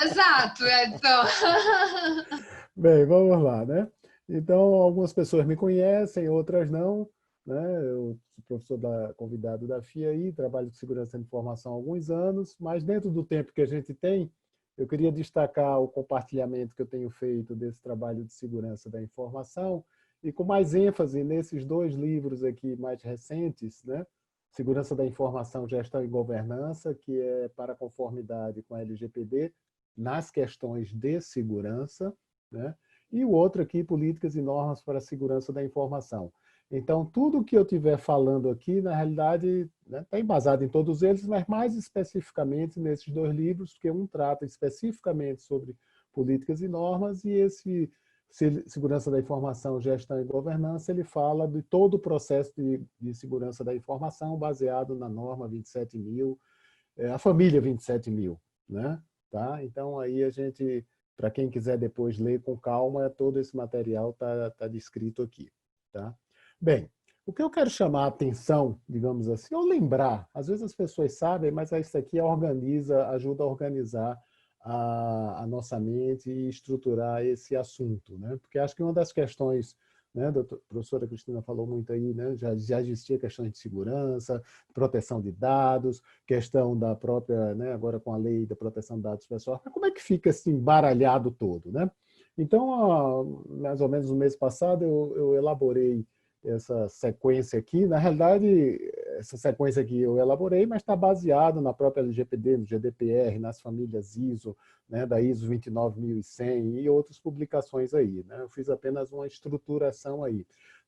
Speaker 2: Exato, Edson.
Speaker 3: Bem, vamos lá, né? Então, algumas pessoas me conhecem, outras não, né? Eu sou professor convidado da FIA, trabalho com segurança da informação há alguns anos, mas dentro do tempo que a gente tem, eu queria destacar o compartilhamento que eu tenho feito desse trabalho de segurança da informação e com mais ênfase nesses dois livros aqui mais recentes, né? Segurança da Informação, Gestão e Governança, que é para conformidade com a LGPD nas questões de segurança, né? E o outro aqui, Políticas e Normas para a Segurança da Informação. Então, tudo que eu estiver falando aqui, na realidade, está embasado em todos eles, mas mais especificamente nesses dois livros, porque um trata especificamente sobre políticas e normas, e esse Segurança da Informação, Gestão e Governança, ele fala de todo o processo de segurança da informação baseado na norma 27.000, a família 27.000, né? Tá? Então, aí a gente, para quem quiser depois ler com calma, todo esse material está descrito aqui. Tá? Bem, o que eu quero chamar a atenção, digamos assim, ou lembrar, às vezes as pessoas sabem, mas isso aqui ajuda a organizar a nossa mente e estruturar esse assunto, né? Porque acho que uma das questões, né, a professora Cristina falou muito aí, né, já existia questões de segurança, proteção de dados, questão da própria, né, agora com a lei da proteção de dados pessoais, mas como é que fica esse embaralhado todo, né? Então, mais ou menos no mês passado, eu elaborei essa sequência aqui. Na realidade, essa sequência aqui eu elaborei, mas está baseado na própria LGPD, no GDPR, nas famílias ISO, né, da ISO 29100 e outras publicações aí, né? Eu fiz apenas uma estruturação aí.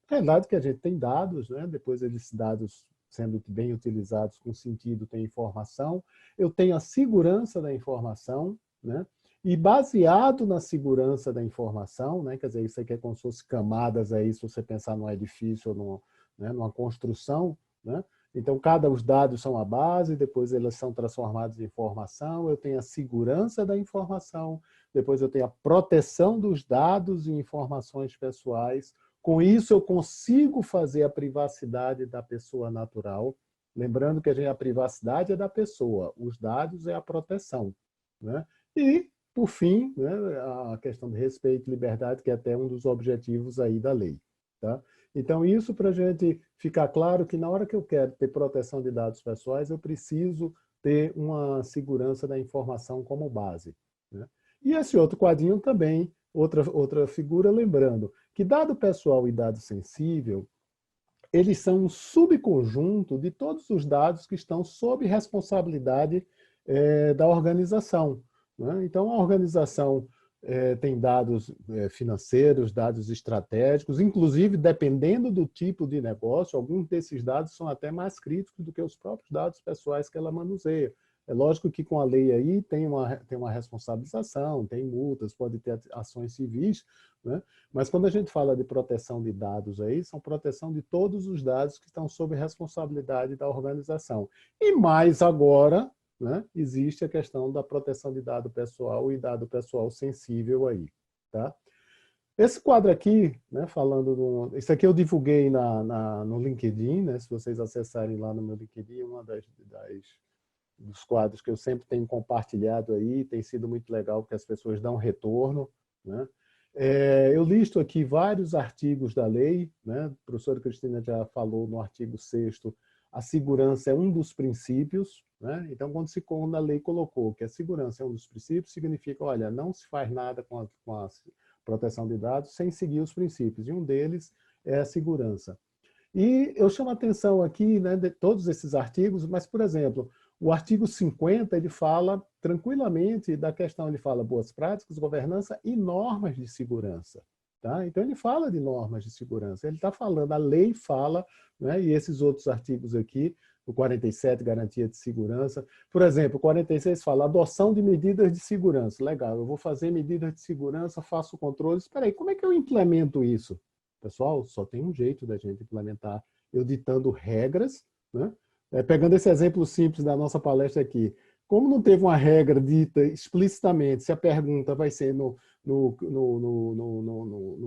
Speaker 3: Na realidade, que a gente tem dados, né? Depois esses dados sendo bem utilizados com sentido, tem informação. Eu tenho a segurança da informação, né? E baseado na segurança da informação, né? Quer dizer, isso aqui é como se fosse camadas aí, se você pensar num edifício ou numa construção, né? Então, os dados são a base, depois eles são transformados em informação, eu tenho a segurança da informação, depois eu tenho a proteção dos dados e informações pessoais. Com isso, eu consigo fazer a privacidade da pessoa natural. Lembrando que a privacidade é da pessoa, os dados é a proteção, né? E, por fim, né, a questão de respeito e liberdade, que é até um dos objetivos aí da lei. Tá? Então, isso para a gente ficar claro que na hora que eu quero ter proteção de dados pessoais, eu preciso ter uma segurança da informação como base, né? E esse outro quadrinho também, outra figura, lembrando que dado pessoal e dado sensível, eles são um subconjunto de todos os dados que estão sob responsabilidade da organização, né? Então, a organização tem dados financeiros, dados estratégicos, inclusive, dependendo do tipo de negócio, alguns desses dados são até mais críticos do que os próprios dados pessoais que ela manuseia. É lógico que com a lei aí tem uma responsabilização, tem multas, pode ter ações civis, né? Mas quando a gente fala de proteção de dados aí, são proteção de todos os dados que estão sob responsabilidade da organização. E mais agora, né, existe a questão da proteção de dado pessoal e dado pessoal sensível aí, tá? Esse quadro aqui, né, isso aqui eu divulguei no LinkedIn, né, se vocês acessarem lá no meu LinkedIn, uma dos quadros que eu sempre tenho compartilhado aí, tem sido muito legal porque as pessoas dão retorno, né? Eu listo aqui vários artigos da lei, né? A professora Cristina já falou no artigo 6º, a segurança é um dos princípios, né? Então, quando a lei colocou que a segurança é um dos princípios, significa, olha, não se faz nada com a proteção de dados sem seguir os princípios, e um deles é a segurança. E eu chamo a atenção aqui, né, de todos esses artigos, mas, por exemplo, o artigo 50, ele fala tranquilamente da questão, ele fala boas práticas, governança e normas de segurança. Tá? Então, ele fala de normas de segurança, ele está falando, a lei fala, né, e esses outros artigos aqui o 47, garantia de segurança. Por exemplo, o 46 fala adoção de medidas de segurança. Legal, eu vou fazer medidas de segurança, faço controle. Espera aí, como é que eu implemento isso? Pessoal, só tem um jeito da gente implementar, eu ditando regras, né? Pegando esse exemplo simples da nossa palestra aqui, como não teve uma regra dita explicitamente se a pergunta vai ser no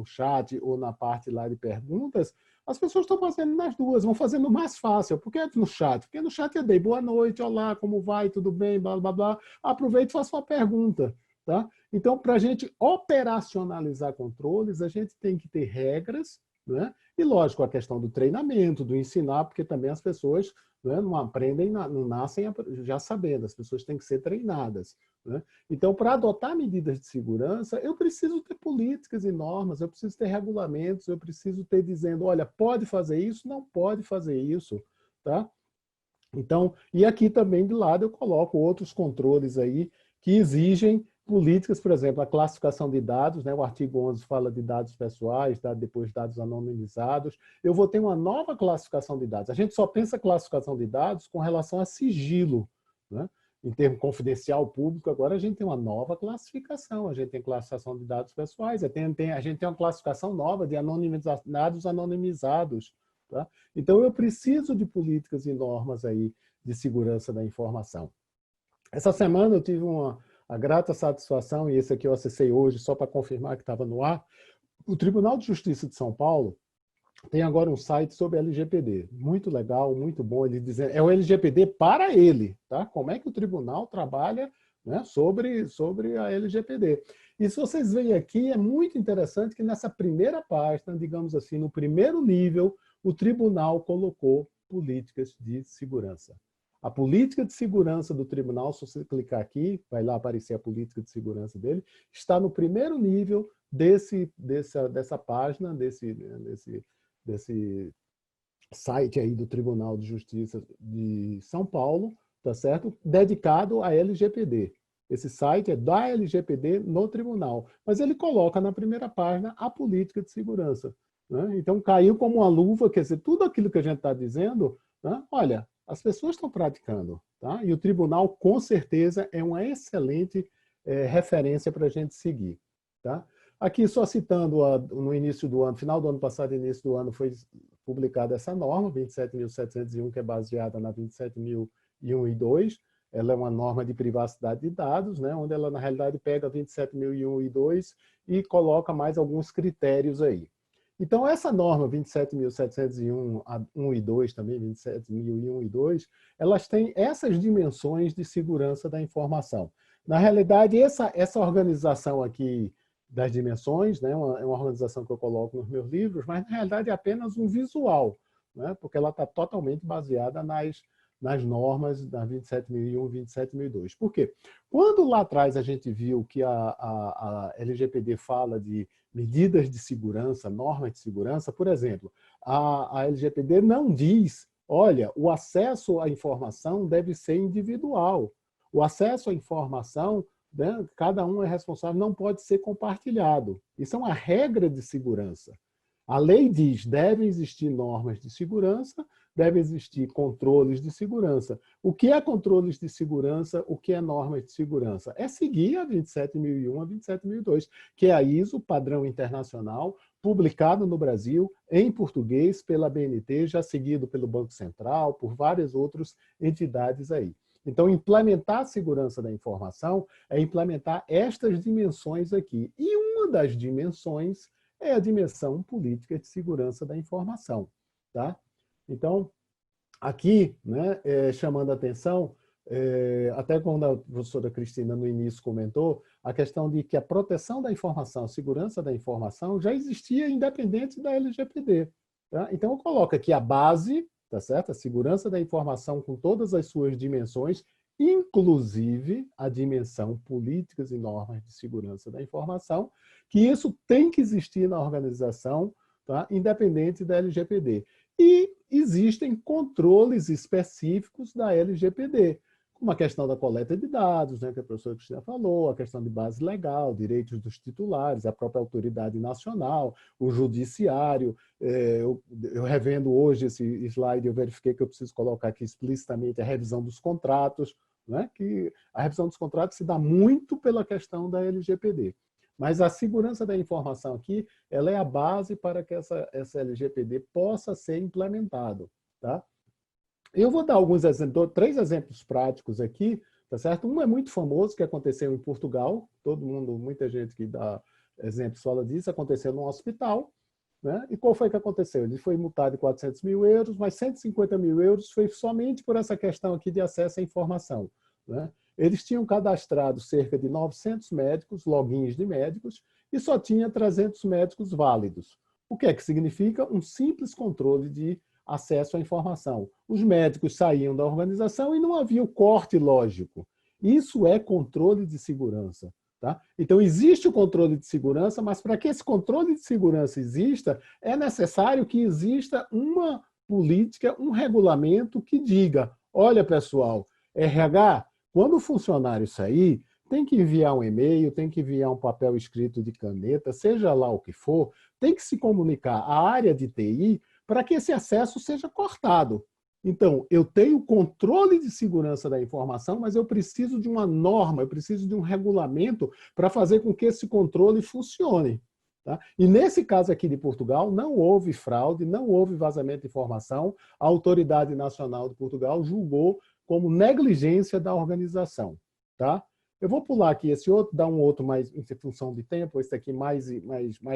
Speaker 3: chat ou na parte lá de perguntas, as pessoas estão fazendo nas duas, vão fazendo mais fácil. Por que no chat? Porque no chat eu dei boa noite, olá, como vai, tudo bem, blá, blá, blá. Aproveita e faça uma pergunta. Tá? Então, para a gente operacionalizar controles, a gente tem que ter regras, né? E, lógico, a questão do treinamento, do ensinar, porque também as pessoas, né, não aprendem, não nascem já sabendo, as pessoas têm que ser treinadas. Né? Então, para adotar medidas de segurança, eu preciso ter políticas e normas, eu preciso ter regulamentos, eu preciso ter dizendo, olha, pode fazer isso, não pode fazer isso. Tá? Então, e aqui também de lado eu coloco outros controles aí que exigem políticas, por exemplo, a classificação de dados, né? O artigo 11 fala de dados pessoais, depois dados anonimizados. Eu vou ter uma nova classificação de dados. A gente só pensa classificação de dados com relação a sigilo, né? Em termo confidencial público, agora a gente tem uma nova classificação, a gente tem classificação de dados pessoais, a gente tem uma classificação nova de dados anonimizados. Tá? Então, eu preciso de políticas e normas aí de segurança da informação. Essa semana eu tive a grata satisfação, e esse aqui eu acessei hoje só para confirmar que estava no ar, o Tribunal de Justiça de São Paulo tem agora um site sobre LGPD. Muito legal, muito bom. Ele dizendo, é o LGPD para ele. Tá? Como é que o tribunal trabalha, né, sobre a LGPD. E se vocês veem aqui, é muito interessante que nessa primeira página, digamos assim, no primeiro nível, o tribunal colocou políticas de segurança. A política de segurança do tribunal, se você clicar aqui, vai lá aparecer a política de segurança dele, está no primeiro nível dessa página, desse site aí do Tribunal de Justiça de São Paulo, tá certo? Dedicado à LGPD. Esse site é da LGPD no tribunal, mas ele coloca na primeira página a política de segurança. Né? Então, caiu como uma luva, quer dizer, tudo aquilo que a gente está dizendo, né? Olha, as pessoas estão praticando. Tá? E o tribunal, com certeza, é uma excelente referência para a gente seguir. Tá? Aqui, só citando, no início do ano, final do ano passado, início do ano, foi publicada essa norma, 27.701, que é baseada na 27.001 e 2. Ela é uma norma de privacidade de dados, né, onde ela, na realidade, pega 27.001 e 2 e coloca mais alguns critérios aí. Então, essa norma 27.701 1 e 2, também 27.001 e 2, elas têm essas dimensões de segurança da informação. Na realidade, essa organização aqui das dimensões, né, é uma organização que eu coloco nos meus livros, mas, na realidade, é apenas um visual, né, porque ela está totalmente baseada nas normas da 27.001 e 27.002. Por quê? Quando lá atrás a gente viu que a LGPD fala de medidas de segurança, normas de segurança, por exemplo, a LGPD não diz, olha, o acesso à informação deve ser individual. O acesso à informação, né, cada um é responsável, não pode ser compartilhado. Isso é uma regra de segurança. A lei diz, devem existir normas de segurança, devem existir controles de segurança. O que é controles de segurança? O que é normas de segurança? É seguir a 27.001 a 27.002, que é a ISO, padrão internacional, publicado no Brasil, em português, pela BNT, já seguido pelo Banco Central, por várias outras entidades aí. Então, implementar a segurança da informação é implementar estas dimensões aqui. E uma das dimensões é a dimensão política de segurança da informação. Tá? Então, aqui, né, chamando a atenção, até quando a professora Cristina no início comentou, a questão de que a proteção da informação, a segurança da informação já existia independente da LGPD. Tá? Então, eu coloco aqui a base, tá certo? A segurança da informação com todas as suas dimensões, inclusive a dimensão políticas e normas de segurança da informação, que isso tem que existir na organização, tá? Independente da LGPD. E existem controles específicos da LGPD. como a questão da coleta de dados, né, que a professora Cristina falou, a questão de base legal, direitos dos titulares, a própria autoridade nacional, o judiciário. Eu revendo hoje esse slide, eu verifiquei que eu preciso colocar aqui explicitamente a revisão dos contratos, né, que a revisão dos contratos se dá muito pela questão da LGPD. Mas a segurança da informação aqui, ela é a base para que essa LGPD possa ser implementada, tá? Eu vou dar alguns exemplos, 3 exemplos práticos aqui, tá certo? Um é muito famoso, que aconteceu em Portugal, muita gente que dá exemplos fala disso, aconteceu num hospital, né? E qual foi que aconteceu? Ele foi multado de 400 mil euros, mas 150 mil euros foi somente por essa questão aqui de acesso à informação, né? Eles tinham cadastrado cerca de 900 médicos, logins de médicos, e só tinha 300 médicos válidos. O que é que significa? Um simples controle de acesso à informação. Os médicos saíam da organização e não havia o corte lógico. Isso é controle de segurança. Tá? Então, existe o controle de segurança, mas para que esse controle de segurança exista, é necessário que exista uma política, um regulamento que diga, olha, pessoal, RH, quando o funcionário sair, tem que enviar um e-mail, tem que enviar um papel escrito de caneta, seja lá o que for, tem que se comunicar à área de TI para que esse acesso seja cortado. Então, eu tenho controle de segurança da informação, mas eu preciso de uma norma, eu preciso de um regulamento para fazer com que esse controle funcione. Tá? E nesse caso aqui de Portugal, não houve fraude, não houve vazamento de informação, a Autoridade Nacional de Portugal julgou como negligência da organização. Tá? Eu vou pular aqui esse outro, dar um outro mais em função de tempo, esse aqui mais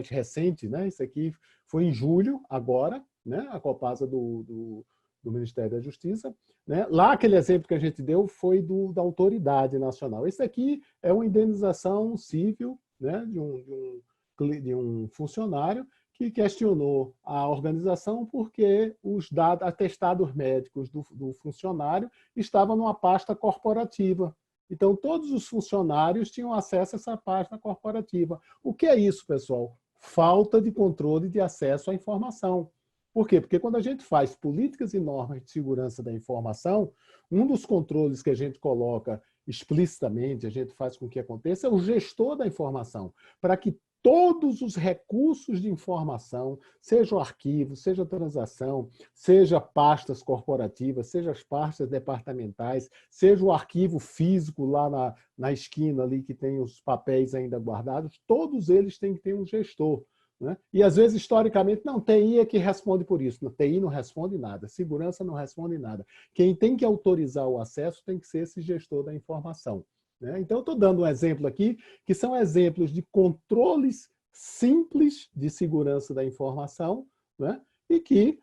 Speaker 3: recente, né? Esse aqui foi em julho, agora, né? A Copasa do Ministério da Justiça. Né? Lá, aquele exemplo que a gente deu foi da Autoridade Nacional. Esse aqui é uma indenização civil, né? de um funcionário que questionou a organização porque os atestados médicos do funcionário estavam numa pasta corporativa. Então, todos os funcionários tinham acesso a essa pasta corporativa. O que é isso, pessoal? Falta de controle de acesso à informação. Por quê? Porque quando a gente faz políticas e normas de segurança da informação, um dos controles que a gente coloca explicitamente, a gente faz com que aconteça, é o gestor da informação, para que todos os recursos de informação, seja o arquivo, seja a transação, seja pastas corporativas, seja as pastas departamentais, seja o arquivo físico lá na esquina ali que tem os papéis ainda guardados, todos eles têm que ter um gestor. Né? E às vezes, historicamente, não, TI é que responde por isso. No TI não responde nada, segurança não responde nada. Quem tem que autorizar o acesso tem que ser esse gestor da informação. Né? Então, eu estou dando um exemplo aqui, que são exemplos de controles simples de segurança da informação, né? E que,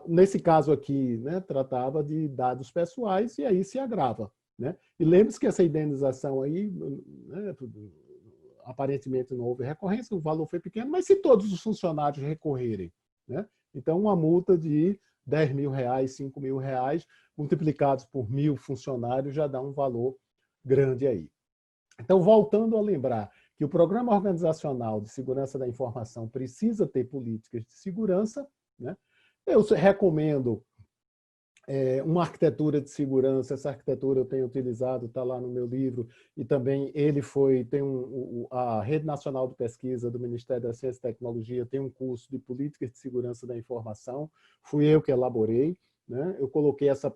Speaker 3: nesse caso aqui, né, tratava de dados pessoais, e aí se agrava. Né? E lembre-se que essa indenização aí, né, aparentemente não houve recorrência, o valor foi pequeno, mas se todos os funcionários recorrerem, né? Então uma multa de 10 mil reais, 5 mil reais, multiplicados por 1.000 funcionários, já dá um valor grande aí. Então, voltando a lembrar que o Programa Organizacional de Segurança da Informação precisa ter políticas de segurança, né? Eu recomendo uma arquitetura de segurança. Essa arquitetura eu tenho utilizado, está lá no meu livro, e também a Rede Nacional de Pesquisa do Ministério da Ciência e Tecnologia tem um curso de políticas de segurança da informação, fui eu que elaborei, né? Eu coloquei essa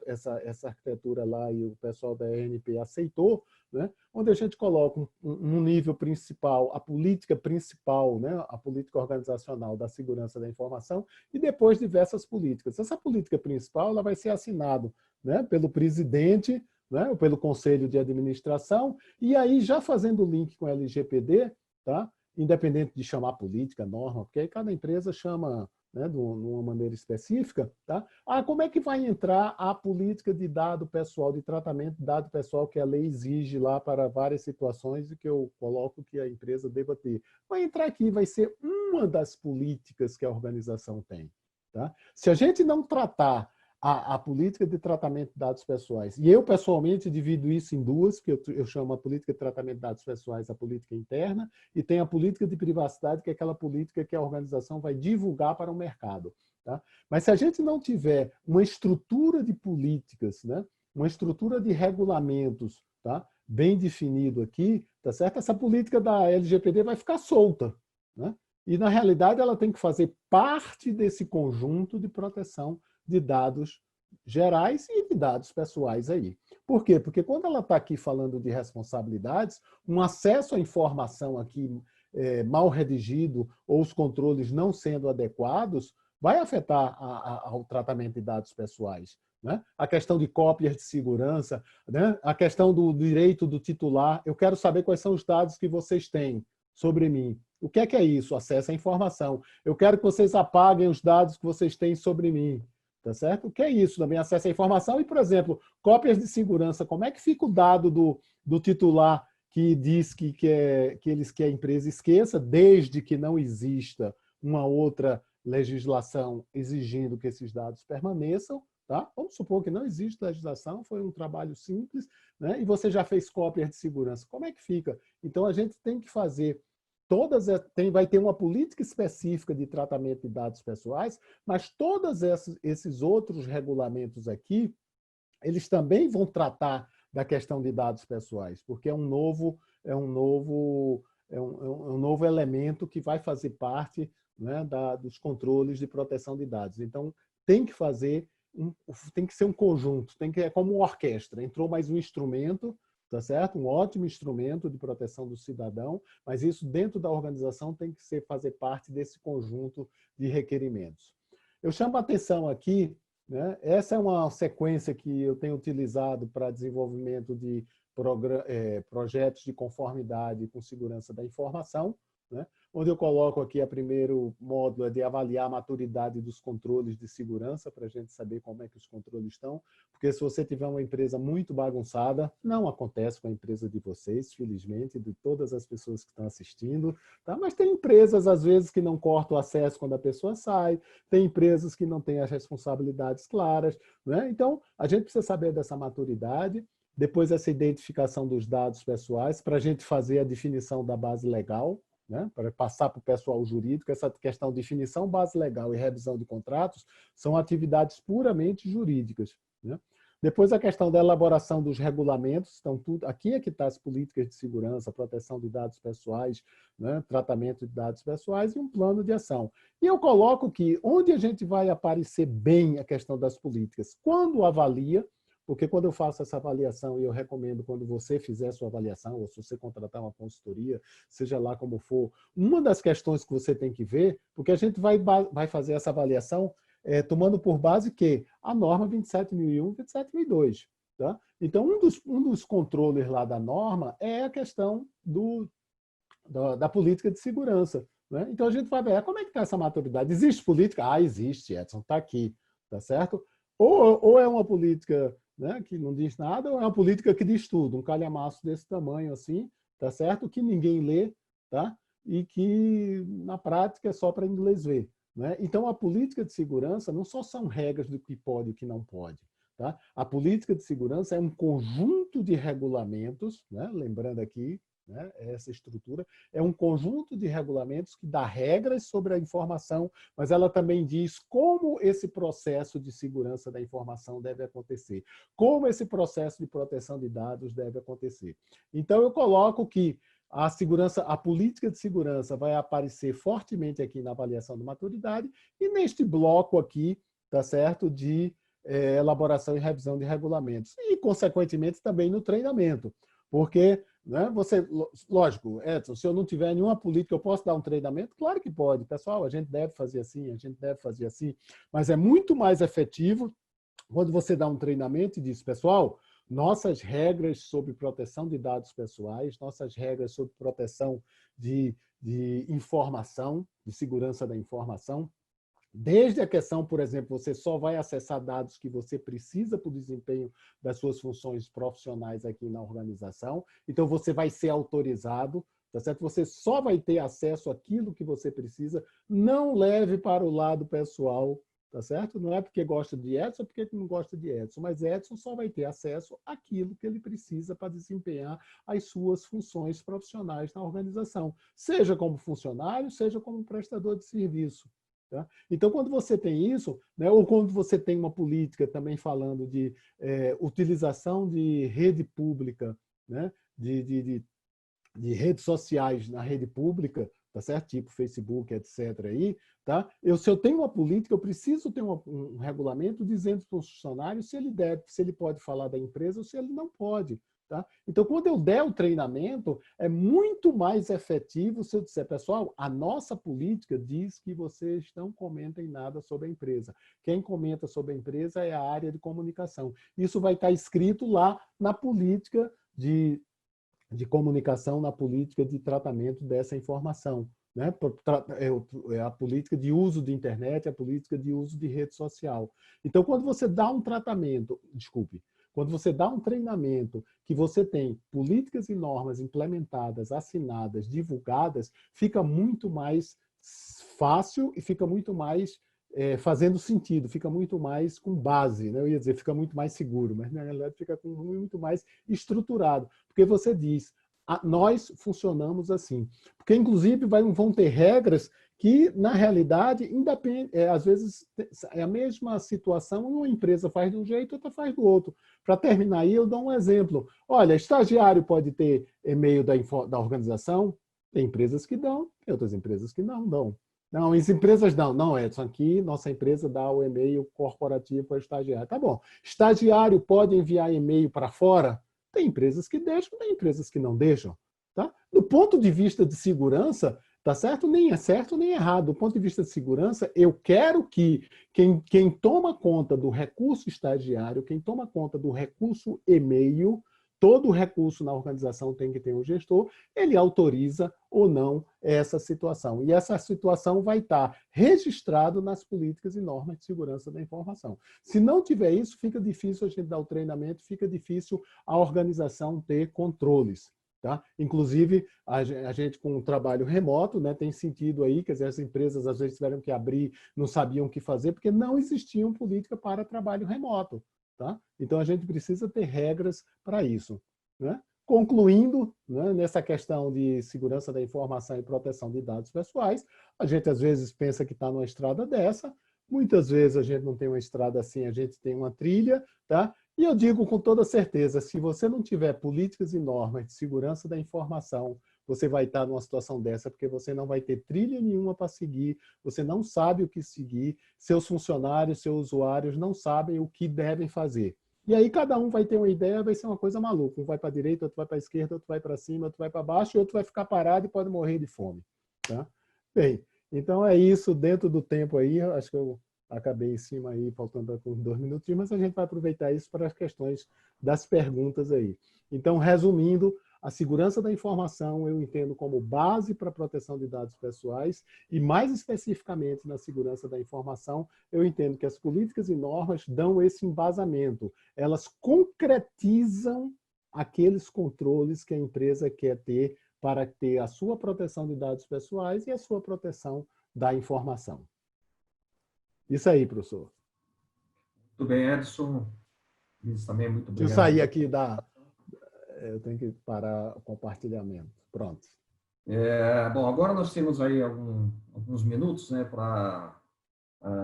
Speaker 3: arquitetura lá e o pessoal da ENP aceitou, né? Onde a gente coloca um nível principal, a política principal, né? A política organizacional da segurança da informação, e depois diversas políticas. Essa política principal ela vai ser assinada, né, pelo presidente, né, ou pelo conselho de administração, e aí já fazendo o link com a LGPD, tá? Independente de chamar política, norma, porque aí cada empresa chama, né, de uma maneira específica, tá? Como é que vai entrar a política de dado pessoal, de tratamento de dado pessoal que a lei exige lá para várias situações e que eu coloco que a empresa deva ter? Vai entrar aqui, vai ser uma das políticas que a organização tem. Tá? Se a gente não tratar a política de tratamento de dados pessoais, e eu pessoalmente divido isso em duas, que eu chamo a política de tratamento de dados pessoais a política interna, e tem a política de privacidade, que é aquela política que a organização vai divulgar para o mercado. Tá? Mas se a gente não tiver uma estrutura de políticas, né, uma estrutura de regulamentos, tá? Bem definido aqui, tá certo? Essa política da LGPD vai ficar solta, né? E, na realidade, ela tem que fazer parte desse conjunto de proteção de dados gerais e de dados pessoais aí. Por quê? Porque quando ela está aqui falando de responsabilidades, um acesso à informação aqui mal redigido ou os controles não sendo adequados vai afetar ao tratamento de dados pessoais. Né? A questão de cópias de segurança, né? A questão do direito do titular. Eu quero saber quais são os dados que vocês têm sobre mim. O que é isso? Acesso à informação. Eu quero que vocês apaguem os dados que vocês têm sobre mim. Tá certo? O que é isso? Também acesso à informação e, por exemplo, cópias de segurança. Como é que fica o dado do titular que diz que eles que a empresa esqueça, desde que não exista uma outra legislação exigindo que esses dados permaneçam? Tá? Vamos supor que não existe legislação, foi um trabalho simples, né? E você já fez cópias de segurança. Como é que fica? Então, a gente tem que fazer vai ter uma política específica de tratamento de dados pessoais, mas todos esses outros regulamentos aqui, eles também vão tratar da questão de dados pessoais, porque é um novo elemento que vai fazer parte, né, dos controles de proteção de dados. Então, tem que ser um conjunto, é como uma orquestra. Entrou mais um instrumento, tá certo? Um ótimo instrumento de proteção do cidadão, mas isso dentro da organização tem que fazer parte desse conjunto de requerimentos. Eu chamo a atenção aqui, né? Essa é uma sequência que eu tenho utilizado para desenvolvimento de projetos de conformidade com segurança da informação, né? Onde eu coloco aqui, o primeiro módulo é de avaliar a maturidade dos controles de segurança, para a gente saber como é que os controles estão, porque se você tiver uma empresa muito bagunçada, não acontece com a empresa de vocês, felizmente, de todas as pessoas que estão assistindo, tá? Mas tem empresas, às vezes, que não cortam o acesso quando a pessoa sai, tem empresas que não têm as responsabilidades claras, né? Então, a gente precisa saber dessa maturidade, depois essa identificação dos dados pessoais, para a gente fazer a definição da base legal, né, para passar para o pessoal jurídico. Essa questão de definição, base legal e revisão de contratos são atividades puramente jurídicas. Né? Depois a questão da elaboração dos regulamentos, então tudo, aqui é que está as políticas de segurança, proteção de dados pessoais, né, tratamento de dados pessoais e um plano de ação. E eu coloco que onde a gente vai aparecer bem a questão das políticas? Quando avalia, porque quando eu faço essa avaliação, e eu recomendo quando você fizer a sua avaliação, ou se você contratar uma consultoria, seja lá como for, uma das questões que você tem que ver, porque a gente vai fazer essa avaliação tomando por base que a norma 27.001 e 27.002. Tá? Então, um dos controles lá da norma é a questão da política de segurança. Né? Então, a gente vai ver como é que está essa maturidade. Existe política? Ah, existe, Edson, está aqui. Tá certo? Ou é uma política, né, que não diz nada, ou é uma política que diz tudo, um calhamaço desse tamanho assim, tá certo? Que ninguém lê, tá? E que na prática é só para inglês ver, né? Então a política de segurança não só são regras do que pode e o que não pode, tá? A política de segurança é um conjunto de regulamentos, né? Lembrando aqui, né, essa estrutura é um conjunto de regulamentos que dá regras sobre a informação, mas ela também diz como esse processo de segurança da informação deve acontecer, como esse processo de proteção de dados deve acontecer. Então, eu coloco que a política de segurança vai aparecer fortemente aqui na avaliação de maturidade e neste bloco aqui, tá certo, de elaboração e revisão de regulamentos e, consequentemente, também no treinamento, porque, né, lógico, Edson, se eu não tiver nenhuma política, eu posso dar um treinamento? Claro que pode. Pessoal, a gente deve fazer assim, a gente deve fazer assim, mas é muito mais efetivo quando você dá um treinamento e diz, pessoal, nossas regras sobre proteção de dados pessoais, nossas regras sobre proteção de informação, de segurança da informação, desde a questão, por exemplo, você só vai acessar dados que você precisa para o desempenho das suas funções profissionais aqui na organização. Então, você vai ser autorizado, tá certo? Você só vai ter acesso àquilo que você precisa. Não leve para o lado pessoal, tá certo? Não é porque gosta de Edson, é porque não gosta de Edson, mas Edson só vai ter acesso àquilo que ele precisa para desempenhar as suas funções profissionais na organização, seja como funcionário, seja como prestador de serviço. Tá? Então, quando você tem isso, né, ou quando você tem uma política também falando de utilização de rede pública, né, de redes sociais na rede pública, tá certo? Tipo Facebook, etc. Aí, tá? Se eu tenho uma política, eu preciso ter um regulamento dizendo para o funcionário se ele pode falar da empresa ou se ele não pode. Tá? Então, quando eu der o treinamento, é muito mais efetivo se eu disser, pessoal, a nossa política diz que vocês não comentem nada sobre a empresa. Quem comenta sobre a empresa é a área de comunicação. Isso vai estar escrito lá na política de comunicação, na política de tratamento dessa informação. Né? É a política de uso de internet, a política de uso de rede social. Então, quando você dá um tratamento, quando você dá um treinamento que você tem políticas e normas implementadas, assinadas, divulgadas, fica muito mais fácil e fica muito mais fazendo sentido, fica muito mais com base, né? Eu ia dizer, fica muito mais seguro, mas na realidade fica muito mais estruturado, porque você diz, nós funcionamos assim. Porque, inclusive, vão ter regras que, na realidade, às vezes é a mesma situação, uma empresa faz de um jeito, outra faz do outro. Para terminar aí, eu dou um exemplo. Olha, estagiário pode ter e-mail da organização, tem empresas que dão, tem outras empresas que não dão. Não, as empresas não, Edson, aqui nossa empresa dá o e-mail corporativo para o estagiário. Tá bom. Estagiário pode enviar e-mail para fora? Tem empresas que deixam, tem empresas que não deixam. Tá? Do ponto de vista de segurança, tá certo? Nem é certo nem é errado. Do ponto de vista de segurança, eu quero que quem toma conta do recurso estagiário, quem toma conta do recurso e-mail, todo recurso na organização tem que ter um gestor, ele autoriza ou não essa situação. E essa situação vai estar registrado nas políticas e normas de segurança da informação. Se não tiver isso, fica difícil a gente dar o treinamento, fica difícil a organização ter controles. Tá? Inclusive, a gente com o trabalho remoto, né, tem sentido aí, quer dizer, as empresas às vezes tiveram que abrir, não sabiam o que fazer, porque não existiam política para trabalho remoto. Tá? Então, a gente precisa ter regras para isso. Né? Concluindo, né, nessa questão de segurança da informação e proteção de dados pessoais, a gente às vezes pensa que está numa estrada dessa, muitas vezes a gente não tem uma estrada assim, a gente tem uma trilha, tá? E eu digo com toda certeza, se você não tiver políticas e normas de segurança da informação, você vai estar numa situação dessa, porque você não vai ter trilha nenhuma para seguir, você não sabe o que seguir, seus funcionários, seus usuários não sabem o que devem fazer. E aí cada um vai ter uma ideia, vai ser uma coisa maluca. Um vai para a direita, outro vai para a esquerda, outro vai para cima, outro vai para baixo, e outro vai ficar parado e pode morrer de fome. Tá? Bem, então é isso, dentro do tempo aí, acho que eu acabei em cima aí, faltando uns 2 minutinhos, mas a gente vai aproveitar isso para as questões das perguntas aí. Então, resumindo, a segurança da informação eu entendo como base para a proteção de dados pessoais e, mais especificamente, na segurança da informação, eu entendo que as políticas e normas dão esse embasamento. Elas concretizam aqueles controles que a empresa quer ter para ter a sua proteção de dados pessoais e a sua proteção da informação. Isso aí, professor.
Speaker 1: Muito bem, Edson. Isso também, muito obrigado.
Speaker 3: Deixa eu sair aqui da... Eu tenho que parar o compartilhamento. Pronto.
Speaker 1: Bom, agora nós temos aí alguns minutos, né, para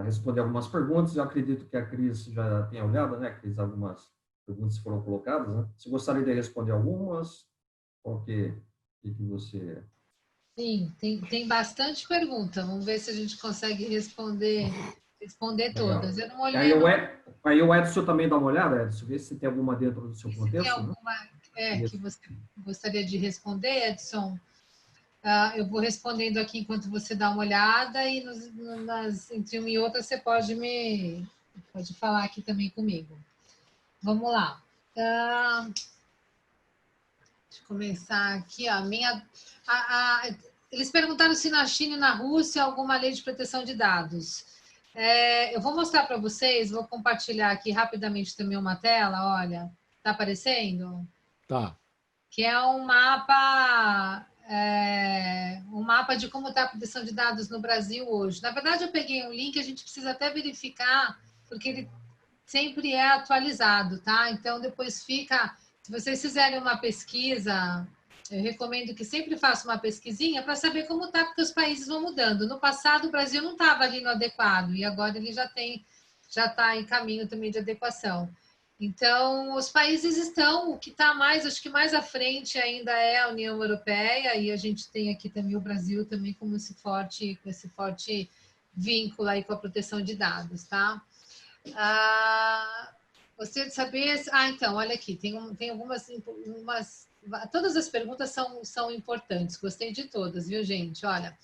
Speaker 1: responder algumas perguntas. Eu acredito que a Cris já tenha olhado, né, Cris? Algumas perguntas foram colocadas, né? Você gostaria de responder algumas? Qual que você...
Speaker 2: Sim, tem bastante pergunta. Vamos ver se a gente consegue responder todas. Eu não olhei.
Speaker 1: Aí o Edson também dá uma olhada, Edson, vê se tem alguma dentro do seu contexto.
Speaker 2: Tem alguma que você gostaria de responder, Edson? Eu vou respondendo aqui enquanto você dá uma olhada e entre uma e outra você pode falar aqui também comigo. Vamos lá. Deixa eu começar aqui. Eles perguntaram se na China e na Rússia há alguma lei de proteção de dados. Eu vou mostrar para vocês, vou compartilhar aqui rapidamente também uma tela, olha, está aparecendo?
Speaker 3: Tá.
Speaker 2: Que é um mapa de como está a proteção de dados no Brasil hoje. Na verdade, eu peguei um link, a gente precisa até verificar, porque ele sempre é atualizado, tá? Então, depois fica... Se vocês fizerem uma pesquisa Eu recomendo que sempre faça uma pesquisinha para saber como está, porque os países vão mudando. No passado, o Brasil não estava ali no adequado, e agora ele já está em caminho também de adequação. Então, os países estão, o que está mais, acho que mais à frente ainda é a União Europeia, e a gente tem aqui também o Brasil também com esse forte vínculo aí com a proteção de dados, tá? Gostaria de saber... então, olha aqui, tem algumas... todas as perguntas são importantes, gostei de todas, viu, gente? Olha,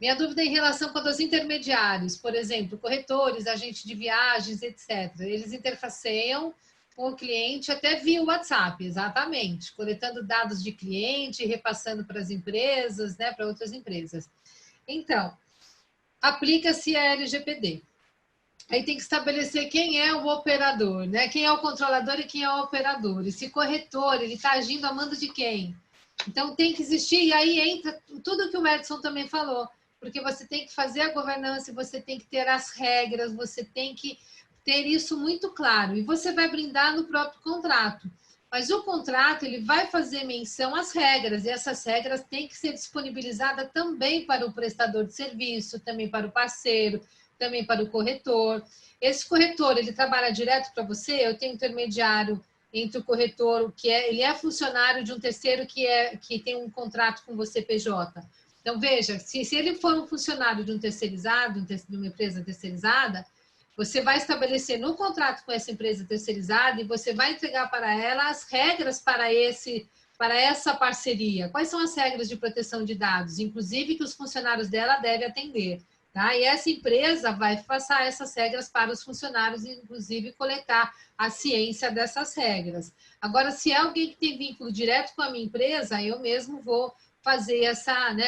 Speaker 2: minha dúvida é em relação com os intermediários, por exemplo, corretores, agentes de viagens, etc. Eles interfaceiam com o cliente até via WhatsApp, exatamente, coletando dados de cliente e repassando para as empresas, né, para outras empresas. Então, aplica-se a LGPD. Aí tem que estabelecer quem é o operador, né? Quem é o controlador e quem é o operador. Esse corretor, ele está agindo a mando de quem? Então, tem que existir, e aí entra tudo que o Edson também falou, porque você tem que fazer a governança, você tem que ter as regras, você tem que ter isso muito claro, e você vai brindar no próprio contrato. Mas o contrato, ele vai fazer menção às regras, e essas regras têm que ser disponibilizadas também para o prestador de serviço, também para o parceiro, também para o corretor. Esse corretor, ele trabalha direto para você, eu tenho intermediário entre o corretor, ele é funcionário de um terceiro que tem um contrato com você, PJ. Então, veja, se ele for um funcionário de um terceirizado, de uma empresa terceirizada, você vai estabelecer no contrato com essa empresa terceirizada e você vai entregar para ela as regras para essa parceria. Quais são as regras de proteção de dados, inclusive que os funcionários dela devem atender. Tá? E essa empresa vai passar essas regras para os funcionários, inclusive coletar a ciência dessas regras. Agora, se é alguém que tem vínculo direto com a minha empresa, eu mesmo vou fazer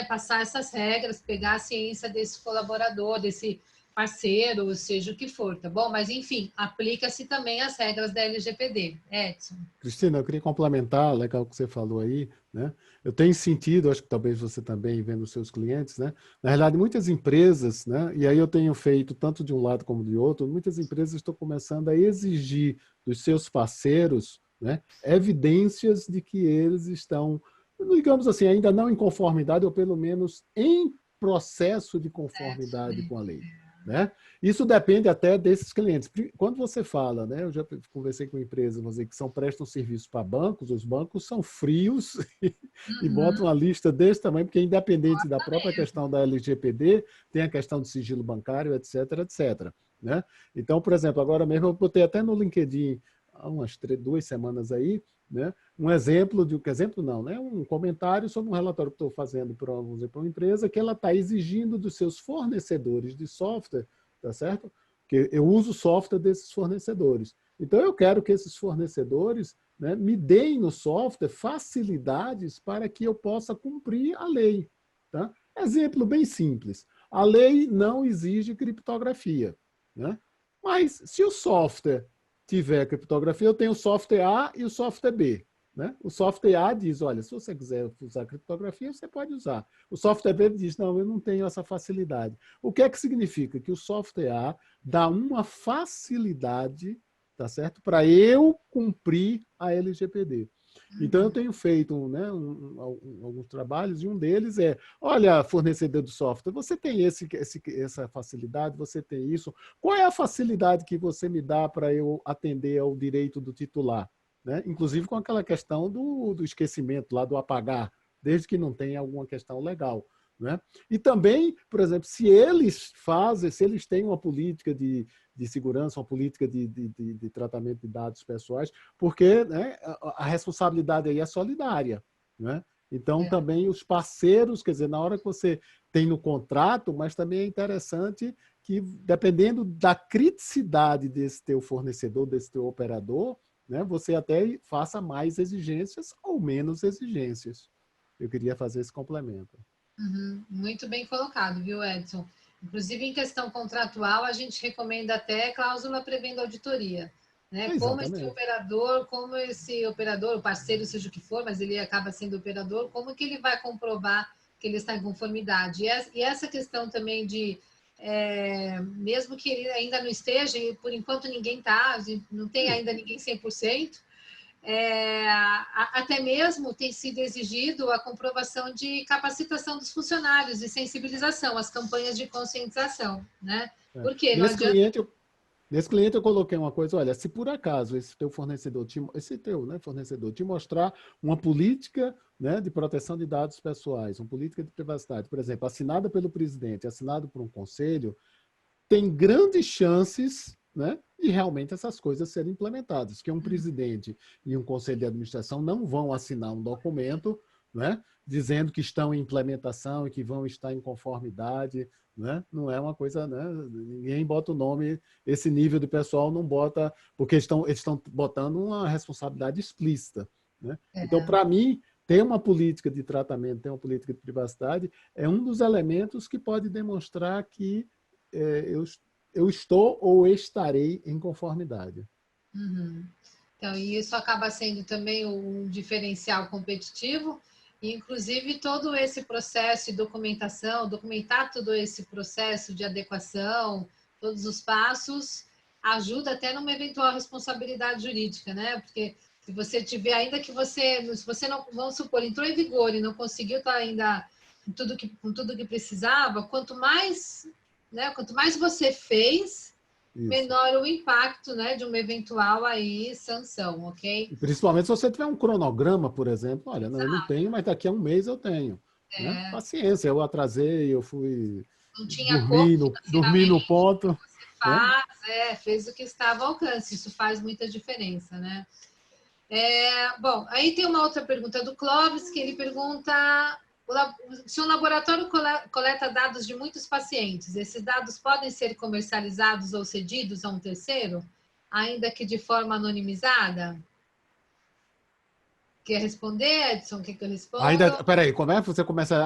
Speaker 2: passar essas regras, pegar a ciência desse colaborador, desse parceiro, seja o que for, tá bom? Mas, enfim, aplica-se também as regras da LGPD. Edson.
Speaker 3: Cristina, eu queria complementar, legal o que você falou aí, né? Eu tenho sentido, acho que talvez você também vendo os seus clientes, né? Na realidade, muitas empresas, né? E aí eu tenho feito tanto de um lado como de outro, muitas empresas estão começando a exigir dos seus parceiros, né, evidências de que eles estão, digamos assim, ainda não em conformidade, ou pelo menos em processo de conformidade com a lei. Né? Isso depende até desses clientes. Quando você fala, né, eu já conversei com empresas que prestam serviço para bancos, os bancos são frios e botam uma lista desse tamanho, porque independente da própria questão da LGPD, tem a questão do sigilo bancário, etc, etc. Né? Então, por exemplo, agora mesmo eu botei até no LinkedIn, há umas 2 semanas aí, né, um comentário sobre um relatório que estou fazendo para uma empresa que ela está exigindo dos seus fornecedores de software, tá certo? Que eu uso software desses fornecedores. Então, eu quero que esses fornecedores, né, me deem no software facilidades para que eu possa cumprir a lei. Tá? Exemplo bem simples. A lei não exige criptografia. Né? Mas, se o software tiver criptografia, eu tenho o software A e o software B. Né? O software A diz, olha, se você quiser usar criptografia, você pode usar. O software B diz, não, eu não tenho essa facilidade. O que é que significa? Que o software A dá uma facilidade, tá certo? Para eu cumprir a LGPD. Então, eu tenho feito, né, alguns trabalhos, e um deles é, olha, fornecedor de software, você tem essa facilidade, você tem isso. Qual é a facilidade que você me dá para eu atender ao direito do titular? Né? Inclusive com aquela questão do esquecimento, lá do apagar, desde que não tenha alguma questão legal. Né? E também, por exemplo, se eles têm uma política de segurança, uma política de tratamento de dados pessoais, porque, né, a responsabilidade aí é solidária. Né? Então, também os parceiros, quer dizer, na hora que você tem no contrato, mas também é interessante que, dependendo da criticidade desse teu fornecedor, desse teu operador, né, você até faça mais exigências ou menos exigências. Eu queria fazer esse complemento.
Speaker 2: Muito bem colocado, viu, Edson? Inclusive, em questão contratual, a gente recomenda até cláusula prevendo auditoria. Né? Como esse operador, o parceiro, seja o que for, mas ele acaba sendo operador, como que ele vai comprovar que ele está em conformidade? E essa questão também de, mesmo que ele ainda não esteja, e por enquanto ninguém está, não tem ainda ninguém 100%, até mesmo tem sido exigido a comprovação de capacitação dos funcionários e sensibilização, as campanhas de conscientização, né? Porque não adianta...
Speaker 3: Nesse cliente eu coloquei uma coisa, olha, se por acaso esse teu fornecedor, fornecedor te mostrar uma política, né, de proteção de dados pessoais, uma política de privacidade, por exemplo, assinada pelo presidente, assinado por um conselho, tem grandes chances, né, de realmente essas coisas serem implementadas, que um presidente e um conselho de administração não vão assinar um documento, né, dizendo que estão em implementação e que vão estar em conformidade, né? Não é uma coisa, né? Ninguém bota o nome, esse nível de pessoal não bota, porque eles estão botando uma responsabilidade explícita, né? Então, para mim, ter uma política de tratamento, ter uma política de privacidade, é um dos elementos que pode demonstrar que eu estou ou estarei em conformidade.
Speaker 2: Uhum. Então, isso acaba sendo também um diferencial competitivo, e, inclusive, todo esse processo de documentação, documentar todo esse processo de adequação, todos os passos, ajuda até numa eventual responsabilidade jurídica, né? Porque se você tiver, ainda que se você não, vamos supor, entrou em vigor e não conseguiu estar ainda com tudo que precisava, quanto mais, né, quanto mais você fez,
Speaker 3: isso,
Speaker 2: menor o impacto, né, de uma eventual aí sanção, ok?
Speaker 3: E principalmente se você tiver um cronograma, por exemplo, olha, não, eu não tenho, mas daqui a um mês eu tenho. Né? Paciência, eu atrasei, eu fui
Speaker 2: não tinha como
Speaker 3: dormir no ponto.
Speaker 2: Você faz, fez o que estava ao alcance, isso faz muita diferença, né? Bom, aí tem uma outra pergunta do Clóvis, que ele pergunta se um laboratório coleta dados de muitos pacientes, esses dados podem ser comercializados ou cedidos a um terceiro, ainda que de forma anonimizada? Quer responder, Edson? Quer que eu responda?
Speaker 3: Peraí, como é que você começa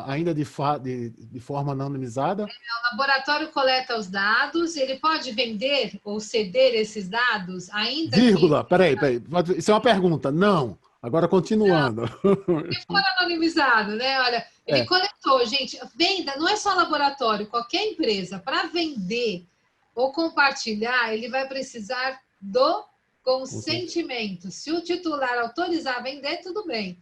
Speaker 3: ainda de forma anonimizada?
Speaker 2: O laboratório coleta os dados, ele pode vender ou ceder esses dados, ainda
Speaker 3: Vírgula, peraí. Isso é uma pergunta. Não. Agora, continuando.
Speaker 2: Se for anonimizado, né? Olha, ele coletou, gente, venda, não é só laboratório, qualquer empresa, para vender ou compartilhar, ele vai precisar do consentimento. Se o titular autorizar a vender, tudo bem.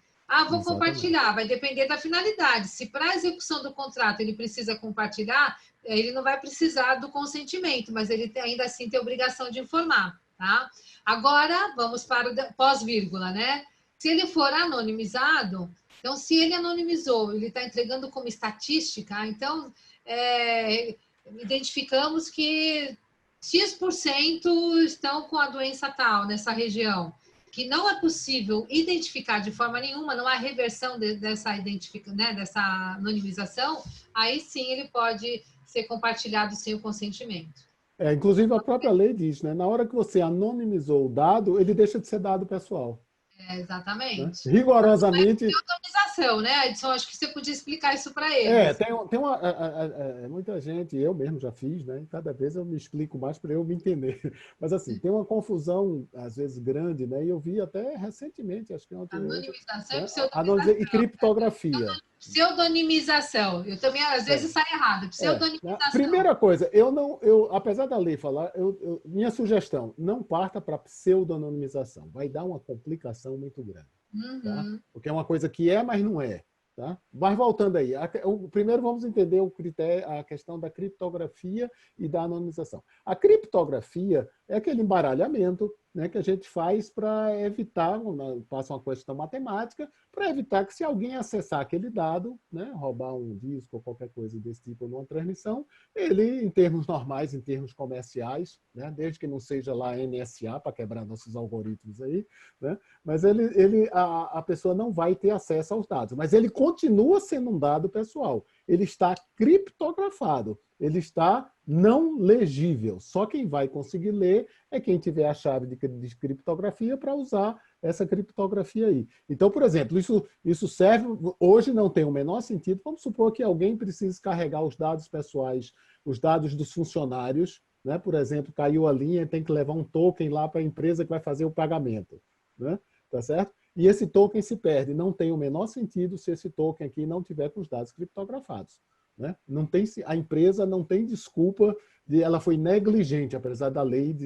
Speaker 2: Vou compartilhar, vai depender da finalidade. Se para a execução do contrato ele precisa compartilhar, ele não vai precisar do consentimento, mas ele ainda assim tem obrigação de informar, tá? Agora, vamos para o pós-vírgula, né? Se ele for anonimizado, então, se ele anonimizou, ele está entregando como estatística, então, identificamos que X% estão com a doença tal nessa região, que não é possível identificar de forma nenhuma, não há reversão dessa anonimização, aí sim ele pode ser compartilhado sem o consentimento.
Speaker 3: Inclusive, a própria lei diz, né? Na hora que você anonimizou o dado, ele deixa de ser dado pessoal.
Speaker 2: Exatamente.
Speaker 3: Né? Rigorosamente.
Speaker 2: Tem autorização, né, Edson? Acho que você podia explicar isso para eles.
Speaker 3: Tem muita gente, eu mesmo já fiz, né? Cada vez eu me explico mais para eu me entender. Mas, assim, tem uma confusão, às vezes, grande, né? E eu vi até recentemente, acho que ontem.
Speaker 2: Anonimização,
Speaker 3: né?
Speaker 2: e pseudonização.
Speaker 3: E criptografia.
Speaker 2: Pseudonimização. Eu também, às vezes, sai errado. Pseudonimização.
Speaker 3: Primeira coisa, apesar da lei falar, minha sugestão, não parta para pseudonimização. Vai dar uma complicação muito grande. Tá? Porque é uma coisa que mas não é. Tá? Mas voltando aí, primeiro vamos entender a questão da criptografia e da anonimização. A criptografia é aquele embaralhamento, né, que a gente faz para evitar, passa uma questão matemática, para evitar que se alguém acessar aquele dado, né, roubar um disco ou qualquer coisa desse tipo numa transmissão, ele, em termos normais, em termos comerciais, né, desde que não seja lá NSA, para quebrar nossos algoritmos aí, né, mas a pessoa não vai ter acesso aos dados, mas ele continua sendo um dado pessoal. Ele está criptografado, ele está não legível. Só quem vai conseguir ler é quem tiver a chave de criptografia para usar essa criptografia aí. Então, por exemplo, isso serve, hoje não tem o menor sentido. Vamos supor que alguém precise carregar os dados pessoais, os dados dos funcionários, né? Por exemplo, caiu a linha e tem que levar um token lá para a empresa que vai fazer o pagamento. Né? Tá certo? E esse token se perde. Não tem o menor sentido se esse token aqui não tiver com os dados criptografados. né? A empresa não tem desculpa de ela foi negligente, apesar da lei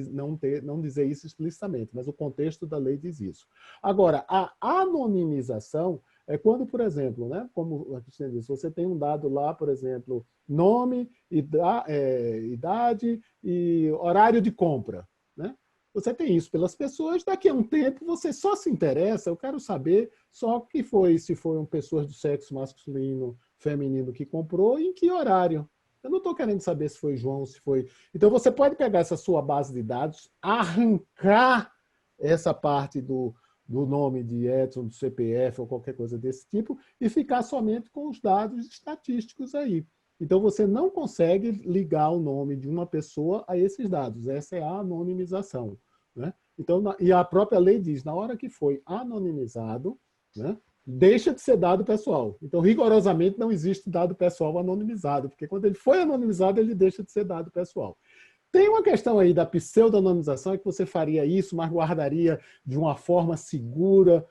Speaker 3: não dizer isso explicitamente, mas o contexto da lei diz isso. Agora, a anonimização é quando, por exemplo, né, como a Cristina disse, você tem um dado lá, por exemplo, nome, idade e horário de compra, né? Você tem isso pelas pessoas, daqui a um tempo você só se interessa, eu quero saber só que se foram pessoas do sexo masculino, feminino que comprou e em que horário. Eu não estou querendo saber se foi João, se foi... Então você pode pegar essa sua base de dados, arrancar essa parte do nome de Edson, do CPF ou qualquer coisa desse tipo e ficar somente com os dados estatísticos aí. Então você não consegue ligar o nome de uma pessoa a esses dados. Essa é a anonimização, né? Então, e a própria lei diz, na hora que foi anonimizado, né, deixa de ser dado pessoal. Então, rigorosamente, não existe dado pessoal anonimizado, porque quando ele foi anonimizado, ele deixa de ser dado pessoal. Tem uma questão aí da pseudo-anonimização, é que você faria isso, mas guardaria de uma forma segura.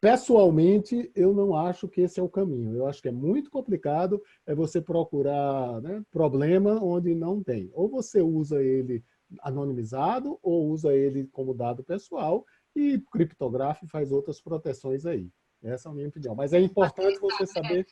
Speaker 3: Pessoalmente, eu não acho que esse é o caminho. Eu acho que é muito complicado você procurar, né, problema onde não tem. Ou você usa ele anonimizado, ou usa ele como dado pessoal, e criptografa e faz outras proteções aí. Essa é a minha opinião. Mas é importante você saber...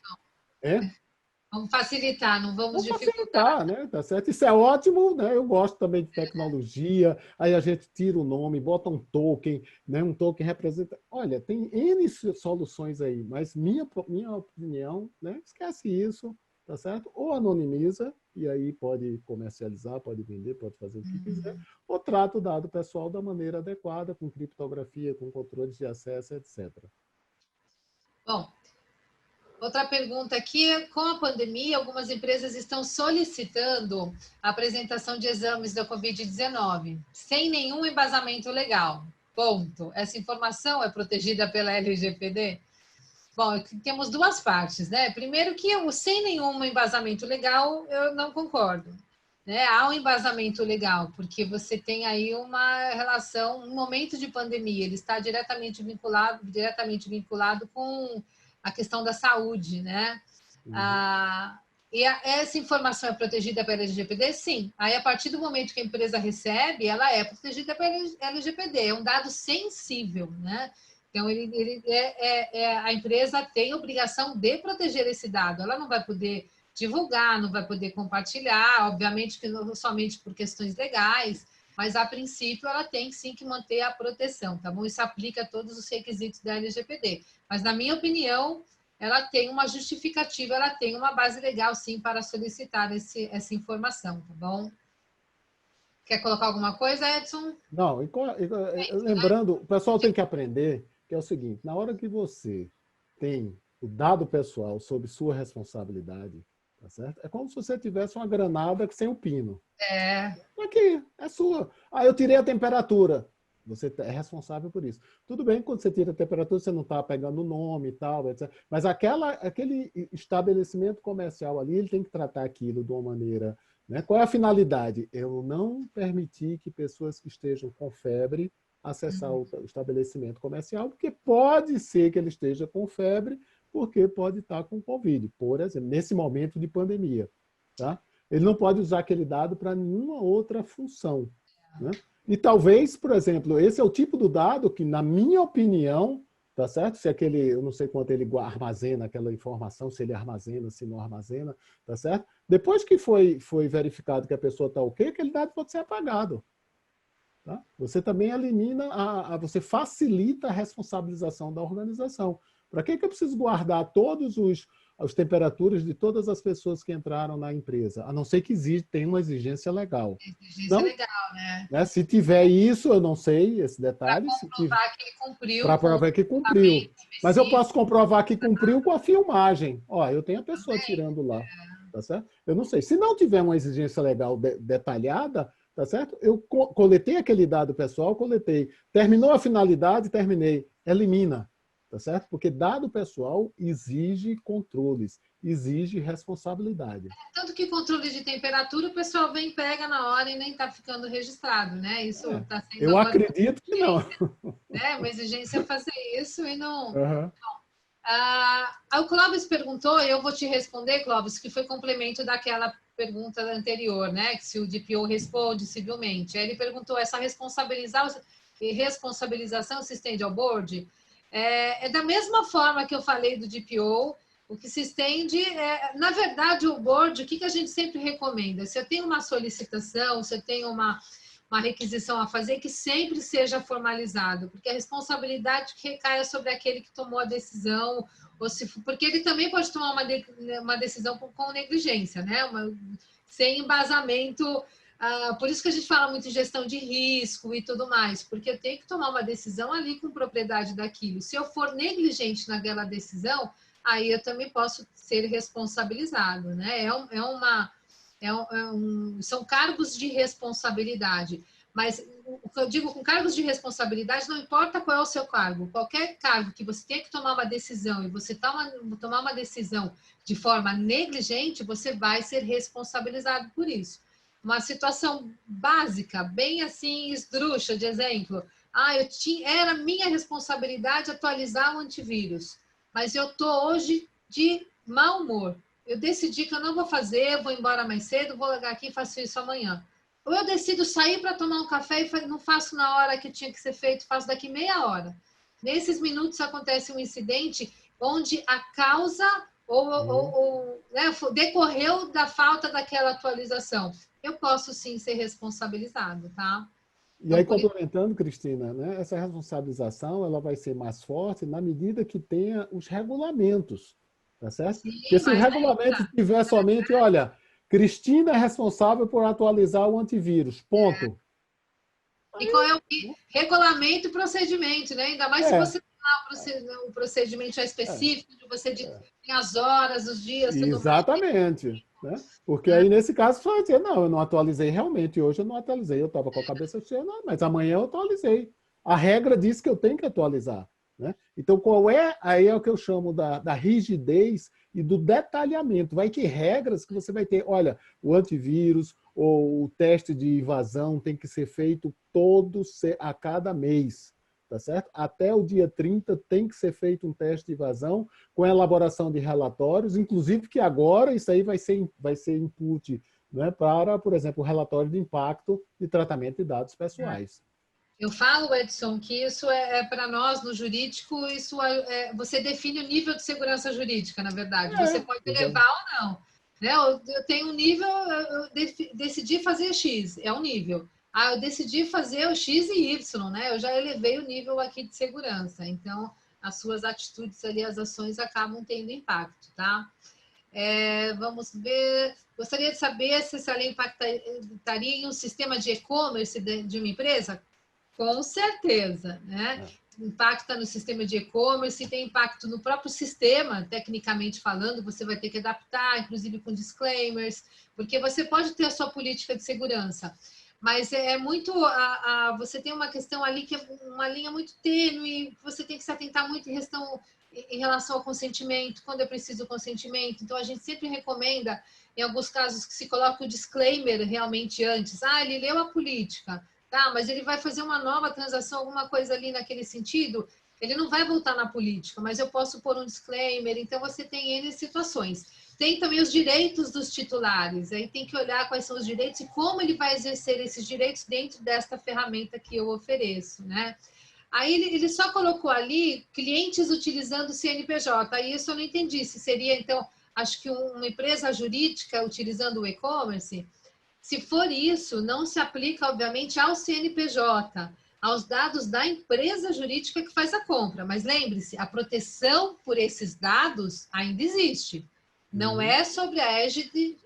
Speaker 2: Vamos facilitar, não vamos
Speaker 3: dificultar. Né? Tá certo? Isso é ótimo, né? Eu gosto também de tecnologia, aí a gente tira o nome, bota um token, né? Um token representa... Olha, tem N soluções aí, mas minha opinião, né? Esquece isso, tá certo? Ou anonimiza, e aí pode comercializar, pode vender, pode fazer o que quiser, ou trata o dado pessoal da maneira adequada, com criptografia, com controles de acesso, etc.
Speaker 2: Bom, outra pergunta aqui, com a pandemia, algumas empresas estão solicitando a apresentação de exames da Covid-19, sem nenhum embasamento legal. Ponto. Essa informação é protegida pela LGPD? Bom, temos duas partes, né? Primeiro que sem nenhum embasamento legal, eu não concordo. Né? Há um embasamento legal, porque você tem aí uma relação, um momento de pandemia, ele está diretamente vinculado com a questão da saúde, né? Essa informação é protegida pela LGPD? Sim. Aí, a partir do momento que a empresa recebe, ela é protegida pela LGPD. É um dado sensível, né? Então, a empresa tem a obrigação de proteger esse dado. Ela não vai poder divulgar, não vai poder compartilhar, obviamente que não somente por questões legais, mas, a princípio, ela tem sim que manter a proteção, tá bom? Isso aplica a todos os requisitos da LGPD. Mas, na minha opinião, ela tem uma justificativa, ela tem uma base legal, sim, para solicitar essa informação, tá bom? Quer colocar alguma coisa, Edson?
Speaker 3: Não, lembrando, o pessoal tem que aprender que é o seguinte, na hora que você tem o dado pessoal sob sua responsabilidade, tá certo? É como se você tivesse uma granada sem um pino. Aqui, é sua. Eu tirei a temperatura. Você é responsável por isso. Tudo bem, quando você tira a temperatura, você não está pegando o nome e tal, etc. Mas aquele estabelecimento comercial ali, ele tem que tratar aquilo de uma maneira... Né? Qual é a finalidade? Eu não permitir que pessoas que estejam com febre acessar o estabelecimento comercial, porque pode ser que ele esteja com febre, porque pode estar com Covid, por exemplo, nesse momento de pandemia. Tá? Ele não pode usar aquele dado para nenhuma outra função. Né? E talvez, por exemplo, esse é o tipo do dado que, na minha opinião, tá certo? Se aquele, eu não sei quanto ele armazena aquela informação, se ele armazena, se não armazena, tá certo? Depois que foi verificado que a pessoa está ok, aquele dado pode ser apagado. Tá? Você também elimina, você facilita a responsabilização da organização. Para que eu preciso guardar todos as temperaturas de todas as pessoas que entraram na empresa? A não ser que tenha uma exigência legal.
Speaker 2: Exigência legal, né?
Speaker 3: Se tiver isso, eu não sei esse detalhe.
Speaker 2: Para comprovar que ele cumpriu.
Speaker 3: Para provar que cumpriu. Mas eu posso comprovar que cumpriu com a filmagem. Eu tenho a pessoa tirando lá. Tá certo? Eu não sei. Se não tiver uma exigência legal detalhada, tá certo? Eu coletei aquele dado pessoal, terminou a finalidade, terminei. Elimina. Tá certo? Porque dado pessoal exige controles, exige responsabilidade.
Speaker 2: Tanto que controle de temperatura, o pessoal vem, pega na hora e nem está ficando registrado, né? Isso está sendo...
Speaker 3: Eu acredito que não.
Speaker 2: Né? Uma exigência fazer isso e não... O Clóvis perguntou, e eu vou te responder, Clóvis, que foi complemento daquela pergunta anterior, né? Que se o DPO responde civilmente. Aí ele perguntou, essa responsabilização se estende ao board? É da mesma forma que eu falei do DPO, o que se estende na verdade, o board, o que a gente sempre recomenda? Se eu tenho uma solicitação, se eu tenho uma requisição a fazer, que sempre seja formalizado, porque a responsabilidade que recai sobre aquele que tomou a decisão, porque ele também pode tomar uma decisão com negligência, né? Sem embasamento. Por isso que a gente fala muito em gestão de risco e tudo mais, porque eu tenho que tomar uma decisão ali com propriedade daquilo. Se eu for negligente naquela decisão, aí eu também posso ser responsabilizado, né? São cargos de responsabilidade, mas o que eu digo com cargos de responsabilidade, não importa qual é o seu cargo, qualquer cargo que você tenha que tomar uma decisão e você tomar uma decisão de forma negligente, você vai ser responsabilizado por isso. Uma situação básica, bem assim, esdrúxula, de exemplo, era minha responsabilidade atualizar o antivírus, mas eu estou hoje de mau humor. Eu decidi que eu não vou fazer, vou embora mais cedo, vou largar aqui e faço isso amanhã. Ou eu decido sair para tomar um café e não faço na hora que tinha que ser feito, faço daqui meia hora. Nesses minutos acontece um incidente onde a causa né, decorreu da falta daquela atualização. Eu posso sim ser responsabilizado, tá?
Speaker 3: E aí, complementando, Cristina, né, essa responsabilização ela vai ser mais forte na medida que tenha os regulamentos, tá certo?
Speaker 2: Sim,
Speaker 3: porque se o regulamento tiver somente, olha, Cristina é responsável por atualizar o antivírus, ponto.
Speaker 2: E qual é o regulamento e procedimento, né? Ainda mais se você tem lá o procedimento específico, você tem as horas, os dias, tudo mais.
Speaker 3: Exatamente. Né? Porque aí, nesse caso, você vai dizer, não, eu não atualizei realmente, hoje eu não atualizei, eu estava com a cabeça cheia, mas amanhã eu atualizei. A regra diz que eu tenho que atualizar. Né? Então, aí é o que eu chamo da rigidez e do detalhamento. Vai ter regras que você vai ter, olha, o antivírus ou o teste de invasão tem que ser feito a cada mês. Tá certo? Até o dia 30 tem que ser feito um teste de invasão com elaboração de relatórios, inclusive que agora isso aí vai ser input, né, para, por exemplo, o relatório de impacto de tratamento de dados pessoais.
Speaker 2: Eu falo, Edson, que isso para nós, no jurídico, você define o nível de segurança jurídica, na verdade. Você pode elevar ou não. Né? Eu tenho um nível, eu decidi fazer X, é um nível. Eu decidi fazer o X e Y, né? Eu já elevei o nível aqui de segurança. Então, as suas atitudes ali, as ações acabam tendo impacto, tá? Vamos ver. Gostaria de saber se a lei impactaria em um sistema de e-commerce de uma empresa? Com certeza, né? Impacta no sistema de e-commerce, tem impacto no próprio sistema, tecnicamente falando, você vai ter que adaptar, inclusive com disclaimers, porque você pode ter a sua política de segurança, mas você tem uma questão ali que é uma linha muito tênue, você tem que se atentar muito em relação ao consentimento, quando é preciso o consentimento. Então, a gente sempre recomenda, em alguns casos, que se coloque o disclaimer realmente antes. Ele leu a política, tá, mas ele vai fazer uma nova transação, alguma coisa ali naquele sentido, ele não vai voltar na política, mas eu posso pôr um disclaimer. Então, você tem N situações. Tem também os direitos dos titulares, aí tem que olhar quais são os direitos e como ele vai exercer esses direitos dentro desta ferramenta que eu ofereço, né? Aí ele só colocou ali clientes utilizando o CNPJ, aí isso eu não entendi, se seria, então, acho que uma empresa jurídica utilizando o e-commerce. Se for isso, não se aplica, obviamente, ao CNPJ, aos dados da empresa jurídica que faz a compra. Mas lembre-se, a proteção por esses dados ainda existe. Não é sobre a égide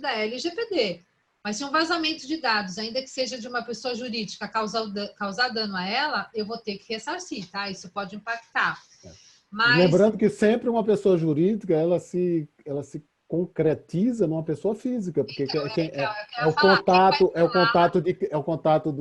Speaker 2: da LGPD. Mas se um vazamento de dados, ainda que seja de uma pessoa jurídica, causar dano a ela, eu vou ter que ressarcir, tá? Isso pode impactar.
Speaker 3: Mas... Lembrando que sempre uma pessoa jurídica, ela se concretiza numa pessoa física, porque é o contato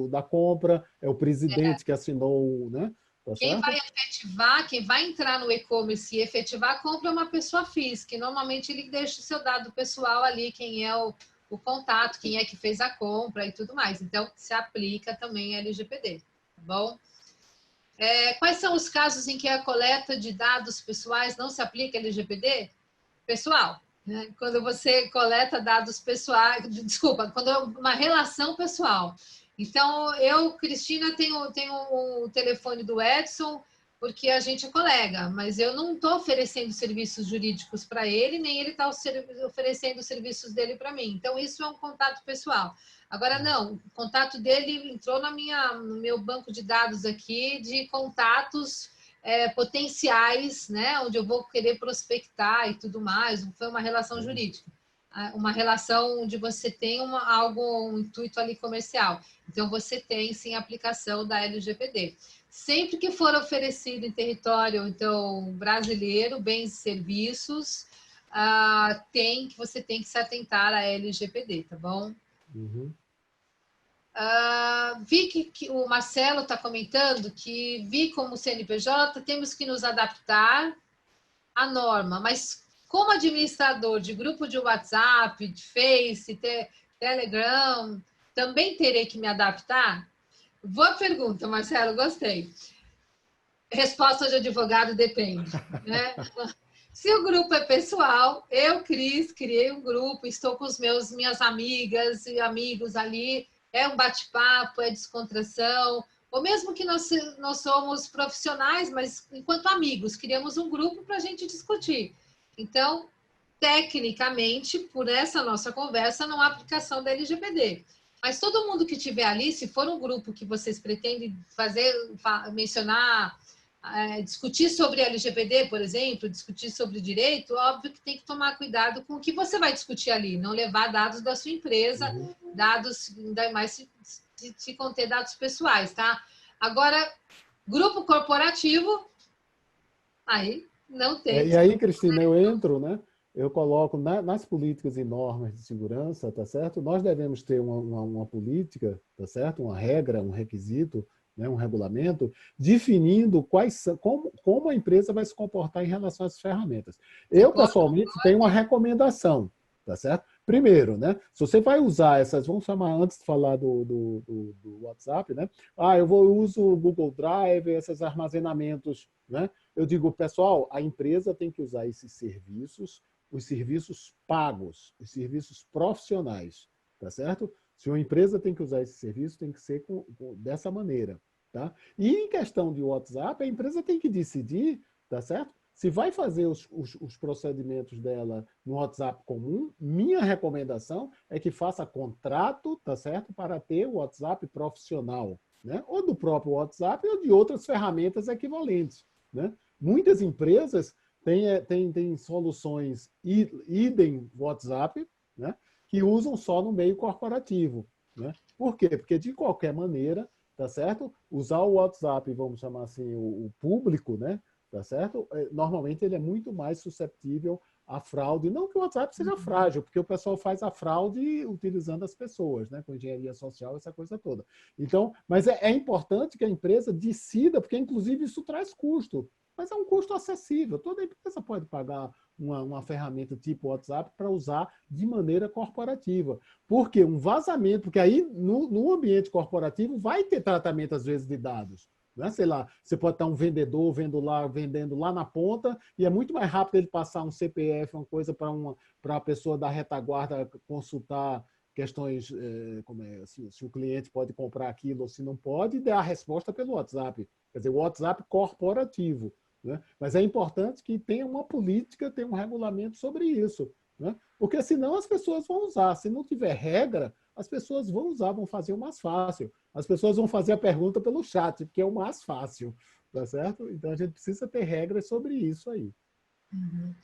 Speaker 3: da compra, é o presidente que assinou, né? Tá
Speaker 2: quem vai efetivar, quem vai entrar no e-commerce e efetivar a compra é uma pessoa física, e normalmente ele deixa o seu dado pessoal ali, quem é o contato, quem é que fez a compra e tudo mais. Então, se aplica também a LGPD, tá bom? Quais são os casos em que a coleta de dados pessoais não se aplica a LGPD? Pessoal, né? Quando você coleta dados pessoais, desculpa, quando é uma relação pessoal. Então, eu, Cristina, tenho o telefone do Edson, porque a gente é colega, mas eu não estou oferecendo serviços jurídicos para ele, nem ele está oferecendo os serviços dele para mim. Então, isso é um contato pessoal. Agora, não, o contato dele entrou no meu banco de dados aqui de contatos potenciais, né, onde eu vou querer prospectar e tudo mais. Não foi uma relação jurídica, uma relação onde você tem um intuito ali comercial. Então, você tem, sim, a aplicação da LGPD. Sempre que for oferecido em território, então, brasileiro, bens e serviços, você tem que se atentar à LGPD, tá bom?
Speaker 3: Uhum.
Speaker 2: Vi que o Marcelo está comentando que como CNPJ temos que nos adaptar à norma, mas como administrador de grupo de WhatsApp, de Face, Telegram, também terei que me adaptar? Boa pergunta, Marcelo, gostei. Resposta de advogado depende, né? Se o grupo é pessoal, eu, Cris, criei um grupo, estou com minhas amigas e amigos ali, é um bate-papo, é descontração, ou mesmo que nós somos profissionais, mas enquanto amigos, criamos um grupo para a gente discutir. Então, tecnicamente, por essa nossa conversa, não há aplicação da LGPD. Mas todo mundo que estiver ali, se for um grupo que vocês pretendem mencionar, discutir sobre LGPD, por exemplo, discutir sobre direito, óbvio que tem que tomar cuidado com o que você vai discutir ali, não levar dados da sua empresa, dados, ainda mais se conter dados pessoais, tá? Agora, grupo corporativo, aí não tem.
Speaker 3: E aí, Cristina, eu entro, né? Eu coloco nas políticas e normas de segurança, tá certo? Nós devemos ter uma política, tá certo? Uma regra, um requisito, né? Um regulamento, definindo como a empresa vai se comportar em relação às ferramentas. Eu, pessoalmente, tenho uma recomendação, tá certo? Primeiro, né? Se você vai usar essas, vamos chamar antes de falar do WhatsApp, né? Eu uso o Google Drive, esses armazenamentos, né? Eu digo, pessoal, a empresa tem que usar esses serviços, os serviços pagos, os serviços profissionais, tá certo? Se uma empresa tem que usar esse serviço, tem que ser dessa maneira, tá? E em questão de WhatsApp, a empresa tem que decidir, tá certo? Se vai fazer os procedimentos dela no WhatsApp comum, minha recomendação é que faça contrato, tá certo? Para ter o WhatsApp profissional, né? Ou do próprio WhatsApp ou de outras ferramentas equivalentes, né? Muitas empresas têm soluções idem WhatsApp, né? Que usam só no meio corporativo, né? Por quê? Porque, de qualquer maneira, tá certo? Usar o WhatsApp, vamos chamar assim, o público, né? Tá certo? Normalmente ele é muito mais suscetível à fraude. Não que o WhatsApp seja frágil, porque o pessoal faz a fraude utilizando as pessoas, né? Com engenharia social, essa coisa toda. Então, mas é importante que a empresa decida, porque inclusive isso traz custo. Mas é um custo acessível. Toda empresa pode pagar uma ferramenta tipo WhatsApp para usar de maneira corporativa. Por quê? Um vazamento, porque aí no ambiente corporativo vai ter tratamento, às vezes, de dados. Né? Sei lá, você pode estar um vendedor vendendo lá na ponta e é muito mais rápido ele passar um CPF, uma coisa para a pessoa da retaguarda consultar questões, se o cliente pode comprar aquilo ou se não pode, e dar a resposta pelo WhatsApp. Quer dizer, o WhatsApp corporativo. Né? Mas é importante que tenha uma política, tenha um regulamento sobre isso. Né? Porque senão as pessoas vão usar. Se não tiver regra, as pessoas vão usar, vão fazer o mais fácil. As pessoas vão fazer a pergunta pelo chat, porque é o mais fácil. Tá certo? Então a gente precisa ter regras sobre isso aí.
Speaker 2: Uhum.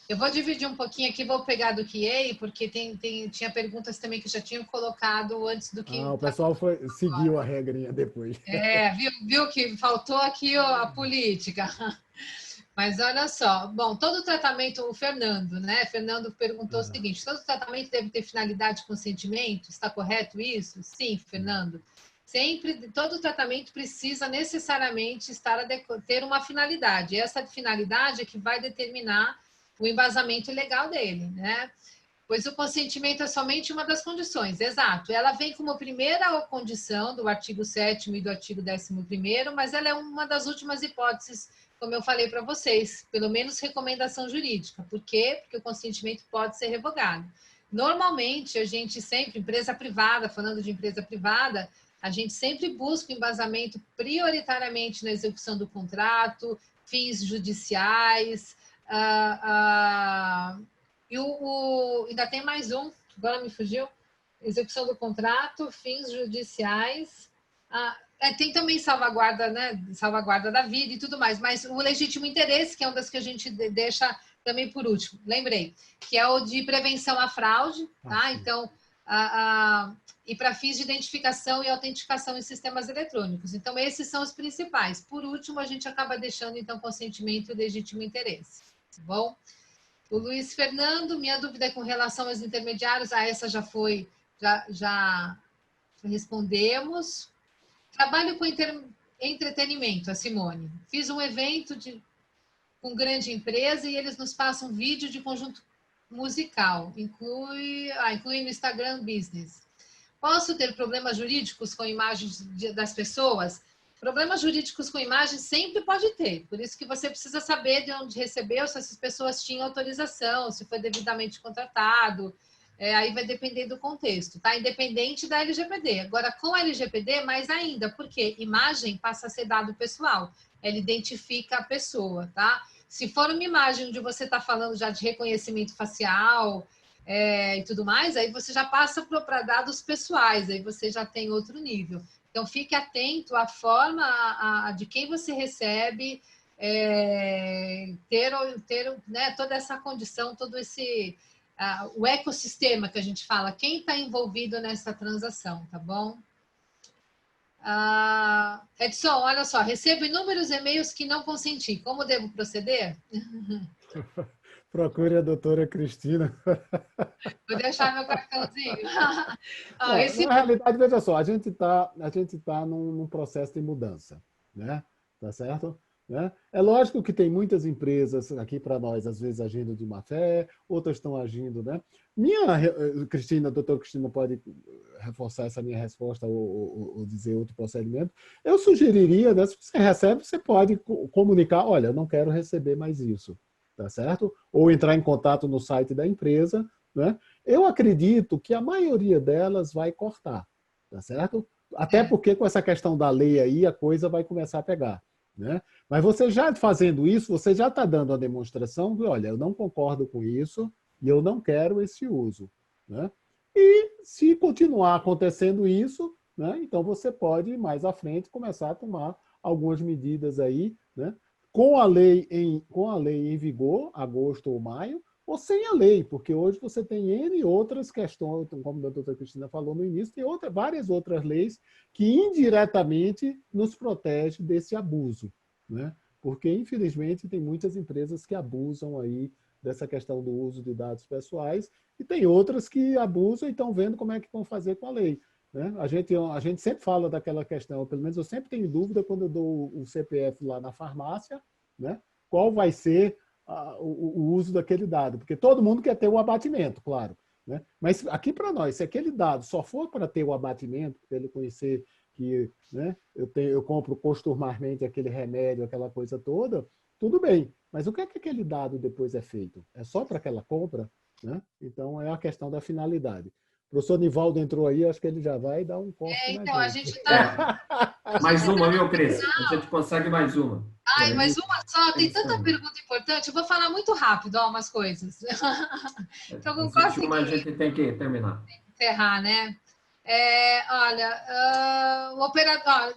Speaker 2: Eu vou dividir um pouquinho aqui, vou pegar do QA, porque tinha perguntas também que já tinham colocado antes do que...
Speaker 3: O pessoal seguiu a regrinha depois.
Speaker 2: Viu que faltou aqui a política. Mas olha só, bom, todo tratamento, o Fernando, né? Fernando perguntou o seguinte: todo tratamento deve ter finalidade de consentimento? Está correto isso? Sim, Fernando. Sempre, todo tratamento precisa necessariamente ter uma finalidade. E essa finalidade é que vai determinar o embasamento legal dele, né? Pois o consentimento é somente uma das condições, exato. Ela vem como primeira condição do artigo 7º e do artigo 11º, mas ela é uma das últimas hipóteses, como eu falei para vocês, pelo menos recomendação jurídica. Por quê? Porque o consentimento pode ser revogado. Normalmente, a gente sempre, empresa privada, falando de empresa privada, a gente sempre busca o embasamento prioritariamente na execução do contrato, fins judiciais, e ainda tem mais um, agora me fugiu, execução do contrato, fins judiciais, tem também salvaguarda, né, salvaguarda da vida e tudo mais, mas o legítimo interesse, que é uma das que a gente deixa também por último, lembrei, que é o de prevenção à fraude, tá? Então, e para fins de identificação e autenticação em sistemas eletrônicos. Então, esses são os principais. Por último, a gente acaba deixando, então, consentimento e legítimo interesse, tá bom? O Luiz Fernando, minha dúvida é com relação aos intermediários, essa já foi, já respondemos. Trabalho com entretenimento, a Simone. Fiz um evento com grande empresa e eles nos passam um vídeo de conjunto musical, inclui no Instagram Business. Posso ter problemas jurídicos com imagens das pessoas? Problemas jurídicos com imagens sempre pode ter, por isso que você precisa saber de onde recebeu, se essas pessoas tinham autorização, se foi devidamente contratado, aí vai depender do contexto, tá? Independente da LGPD. Agora, com a LGPD, mais ainda, porque imagem passa a ser dado pessoal, ela identifica a pessoa, tá? Se for uma imagem onde você está falando já de reconhecimento facial e tudo mais, aí você já passa para dados pessoais, aí você já tem outro nível. Então, fique atento à forma de quem você recebe, ter né, toda essa condição, todo esse... o ecossistema que a gente fala, quem está envolvido nessa transação, tá bom? Edson, olha só, recebo inúmeros e-mails que não consenti. Como devo proceder?
Speaker 3: Procure a doutora Cristina.
Speaker 2: Vou deixar meu cartãozinho.
Speaker 3: Na realidade, veja só, a gente tá num processo de mudança, né? Tá certo? Né? É lógico que tem muitas empresas aqui para nós, às vezes agindo de má fé, outras estão agindo, né? A doutora Cristina pode reforçar essa minha resposta ou dizer outro procedimento. Eu sugeriria, né, se você recebe, você pode comunicar, olha, eu não quero receber mais isso, tá certo? Ou entrar em contato no site da empresa, né? Eu acredito que a maioria delas vai cortar, tá certo? Até porque com essa questão da lei aí, a coisa vai começar a pegar, né? Mas você já fazendo isso, você já está dando a demonstração de, olha, eu não concordo com isso e eu não quero esse uso, né? E se continuar acontecendo isso, né, então você pode, mais à frente, começar a tomar algumas medidas aí, né? Com a lei em vigor, agosto ou maio, ou sem a lei, porque hoje você tem N outras questões, como a doutora Cristina falou no início, tem várias outras leis que indiretamente nos protegem desse abuso, né? Porque, infelizmente, tem muitas empresas que abusam aí dessa questão do uso de dados pessoais e tem outras que abusam e estão vendo como é que vão fazer com a lei, né? A gente sempre fala daquela questão, pelo menos eu sempre tenho dúvida quando eu dou o CPF lá na farmácia, né? Qual vai ser o uso daquele dado, porque todo mundo quer ter o abatimento, claro, né? Mas aqui para nós, se aquele dado só for para ter o abatimento, para ele conhecer que, né, eu compro costumarmente aquele remédio, aquela coisa toda, tudo bem. Mas o que é que aquele dado depois é feito? É só para aquela compra, né? Então, é a questão da finalidade. O professor Nivaldo entrou aí, acho que ele já vai dar um corte
Speaker 2: então,
Speaker 3: na
Speaker 2: a
Speaker 3: gente.
Speaker 2: gente está...
Speaker 1: Mais uma, viu, Cris? A gente consegue mais uma.
Speaker 2: Ai, mais uma só? Tem tanta pergunta importante. Eu vou falar muito rápido, umas coisas. Então, eu gosto
Speaker 1: uma a gente tem que terminar.
Speaker 2: Tem que encerrar, né? Olha, o operador...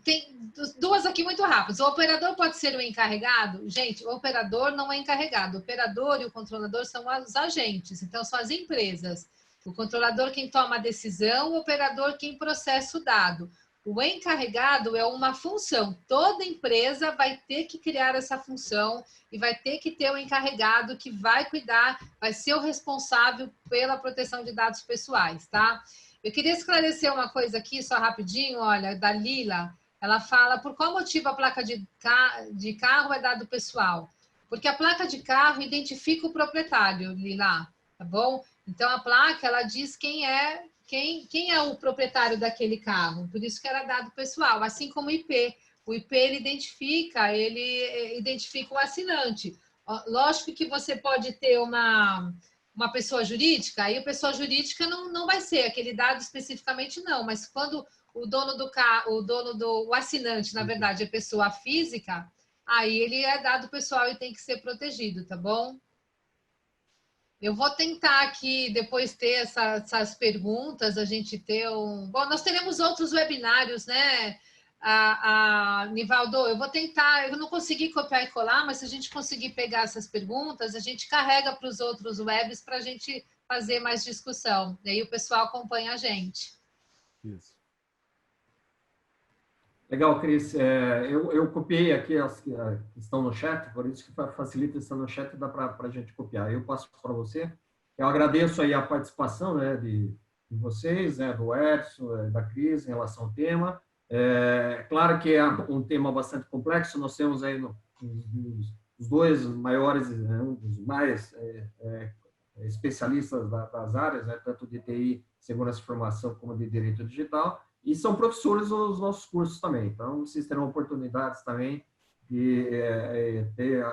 Speaker 2: Tem duas aqui muito rápidas. O operador pode ser o encarregado? Gente, o operador não é encarregado. O operador e o controlador são os agentes, então são as empresas. O controlador quem toma a decisão, o operador quem processa o dado. O encarregado é uma função. Toda empresa vai ter que criar essa função e vai ter que ter um encarregado que vai cuidar, vai ser o responsável pela proteção de dados pessoais, tá? Eu queria esclarecer uma coisa aqui, só rapidinho, olha, da Lila. Ela fala, por qual motivo a placa de carro é dado pessoal? Porque a placa de carro identifica o proprietário, Lila. tá bom? Então, a placa, ela diz quem é o proprietário daquele carro, por isso que era dado pessoal, assim como o IP. O IP, ele identifica o assinante. Lógico que você pode ter uma pessoa jurídica, aí a pessoa jurídica não vai ser aquele dado especificamente, não, mas quando o dono do carro, o assinante, na verdade, é pessoa física, aí ele é dado pessoal e tem que ser protegido, tá bom? Eu vou tentar aqui depois ter essas perguntas, a gente ter um... Bom, nós teremos outros webinários, né, Nivaldo? Eu vou tentar, eu não consegui copiar e colar, mas se a gente conseguir pegar essas perguntas, a gente carrega para os outros webs para a gente fazer mais discussão. E aí o pessoal acompanha a gente.
Speaker 3: Isso.
Speaker 1: Legal, Cris. Eu copiei aqui as que estão no chat, por isso que facilita estar no chat, dá para a gente copiar. Eu passo para você. Eu agradeço aí a participação, né, de vocês, né, do Edson, da Cris, em relação ao tema. Claro que é um tema bastante complexo, nós temos aí os dois maiores, os mais especialistas das áreas, né, tanto de TI, segurança e informação, como de direito digital, e são professores nos nossos cursos também. Então, vocês terão oportunidades também de ter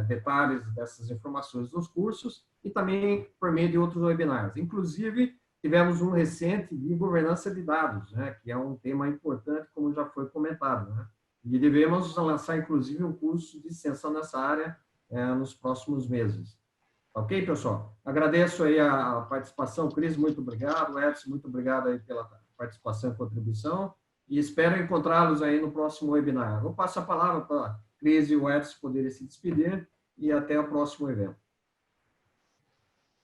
Speaker 1: detalhes dessas informações nos cursos e também por meio de outros webinars. Inclusive, tivemos um recente de governança de dados, né, que é um tema importante, como já foi comentado, né? E devemos lançar, inclusive, um curso de extensão nessa área nos próximos meses. Ok, pessoal? Agradeço aí a participação. Cris, muito obrigado. Edson, muito obrigado aí pela participação e contribuição. E espero encontrá-los aí no próximo webinar. Vou passar a palavra para a Cris e o Edson poderem se despedir e até o próximo evento.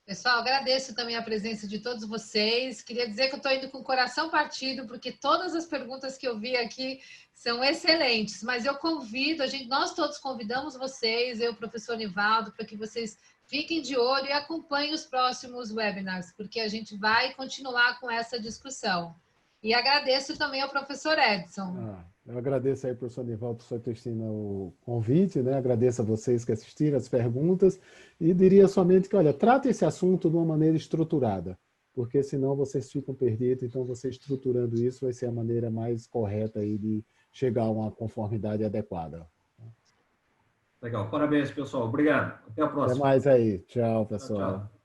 Speaker 2: Pessoal, agradeço também a presença de todos vocês. Queria dizer que eu estou indo com o coração partido, porque todas as perguntas que eu vi aqui são excelentes. Mas eu convido, nós todos convidamos vocês, eu, professor Nivaldo, para que vocês fiquem de olho e acompanhem os próximos webinars, porque a gente vai continuar com essa discussão. E agradeço também ao professor Edson.
Speaker 3: Eu agradeço aí, professor Nivaldo, professor Cristina, o convite, né? Agradeço a vocês que assistiram as perguntas e diria somente que, olha, trate esse assunto de uma maneira estruturada, porque senão vocês ficam perdidos, então você estruturando isso vai ser a maneira mais correta aí de chegar a uma conformidade adequada.
Speaker 1: Legal, parabéns, pessoal. Obrigado. Até a próxima.
Speaker 3: Até mais aí. Tchau, pessoal.
Speaker 1: Tchau, tchau.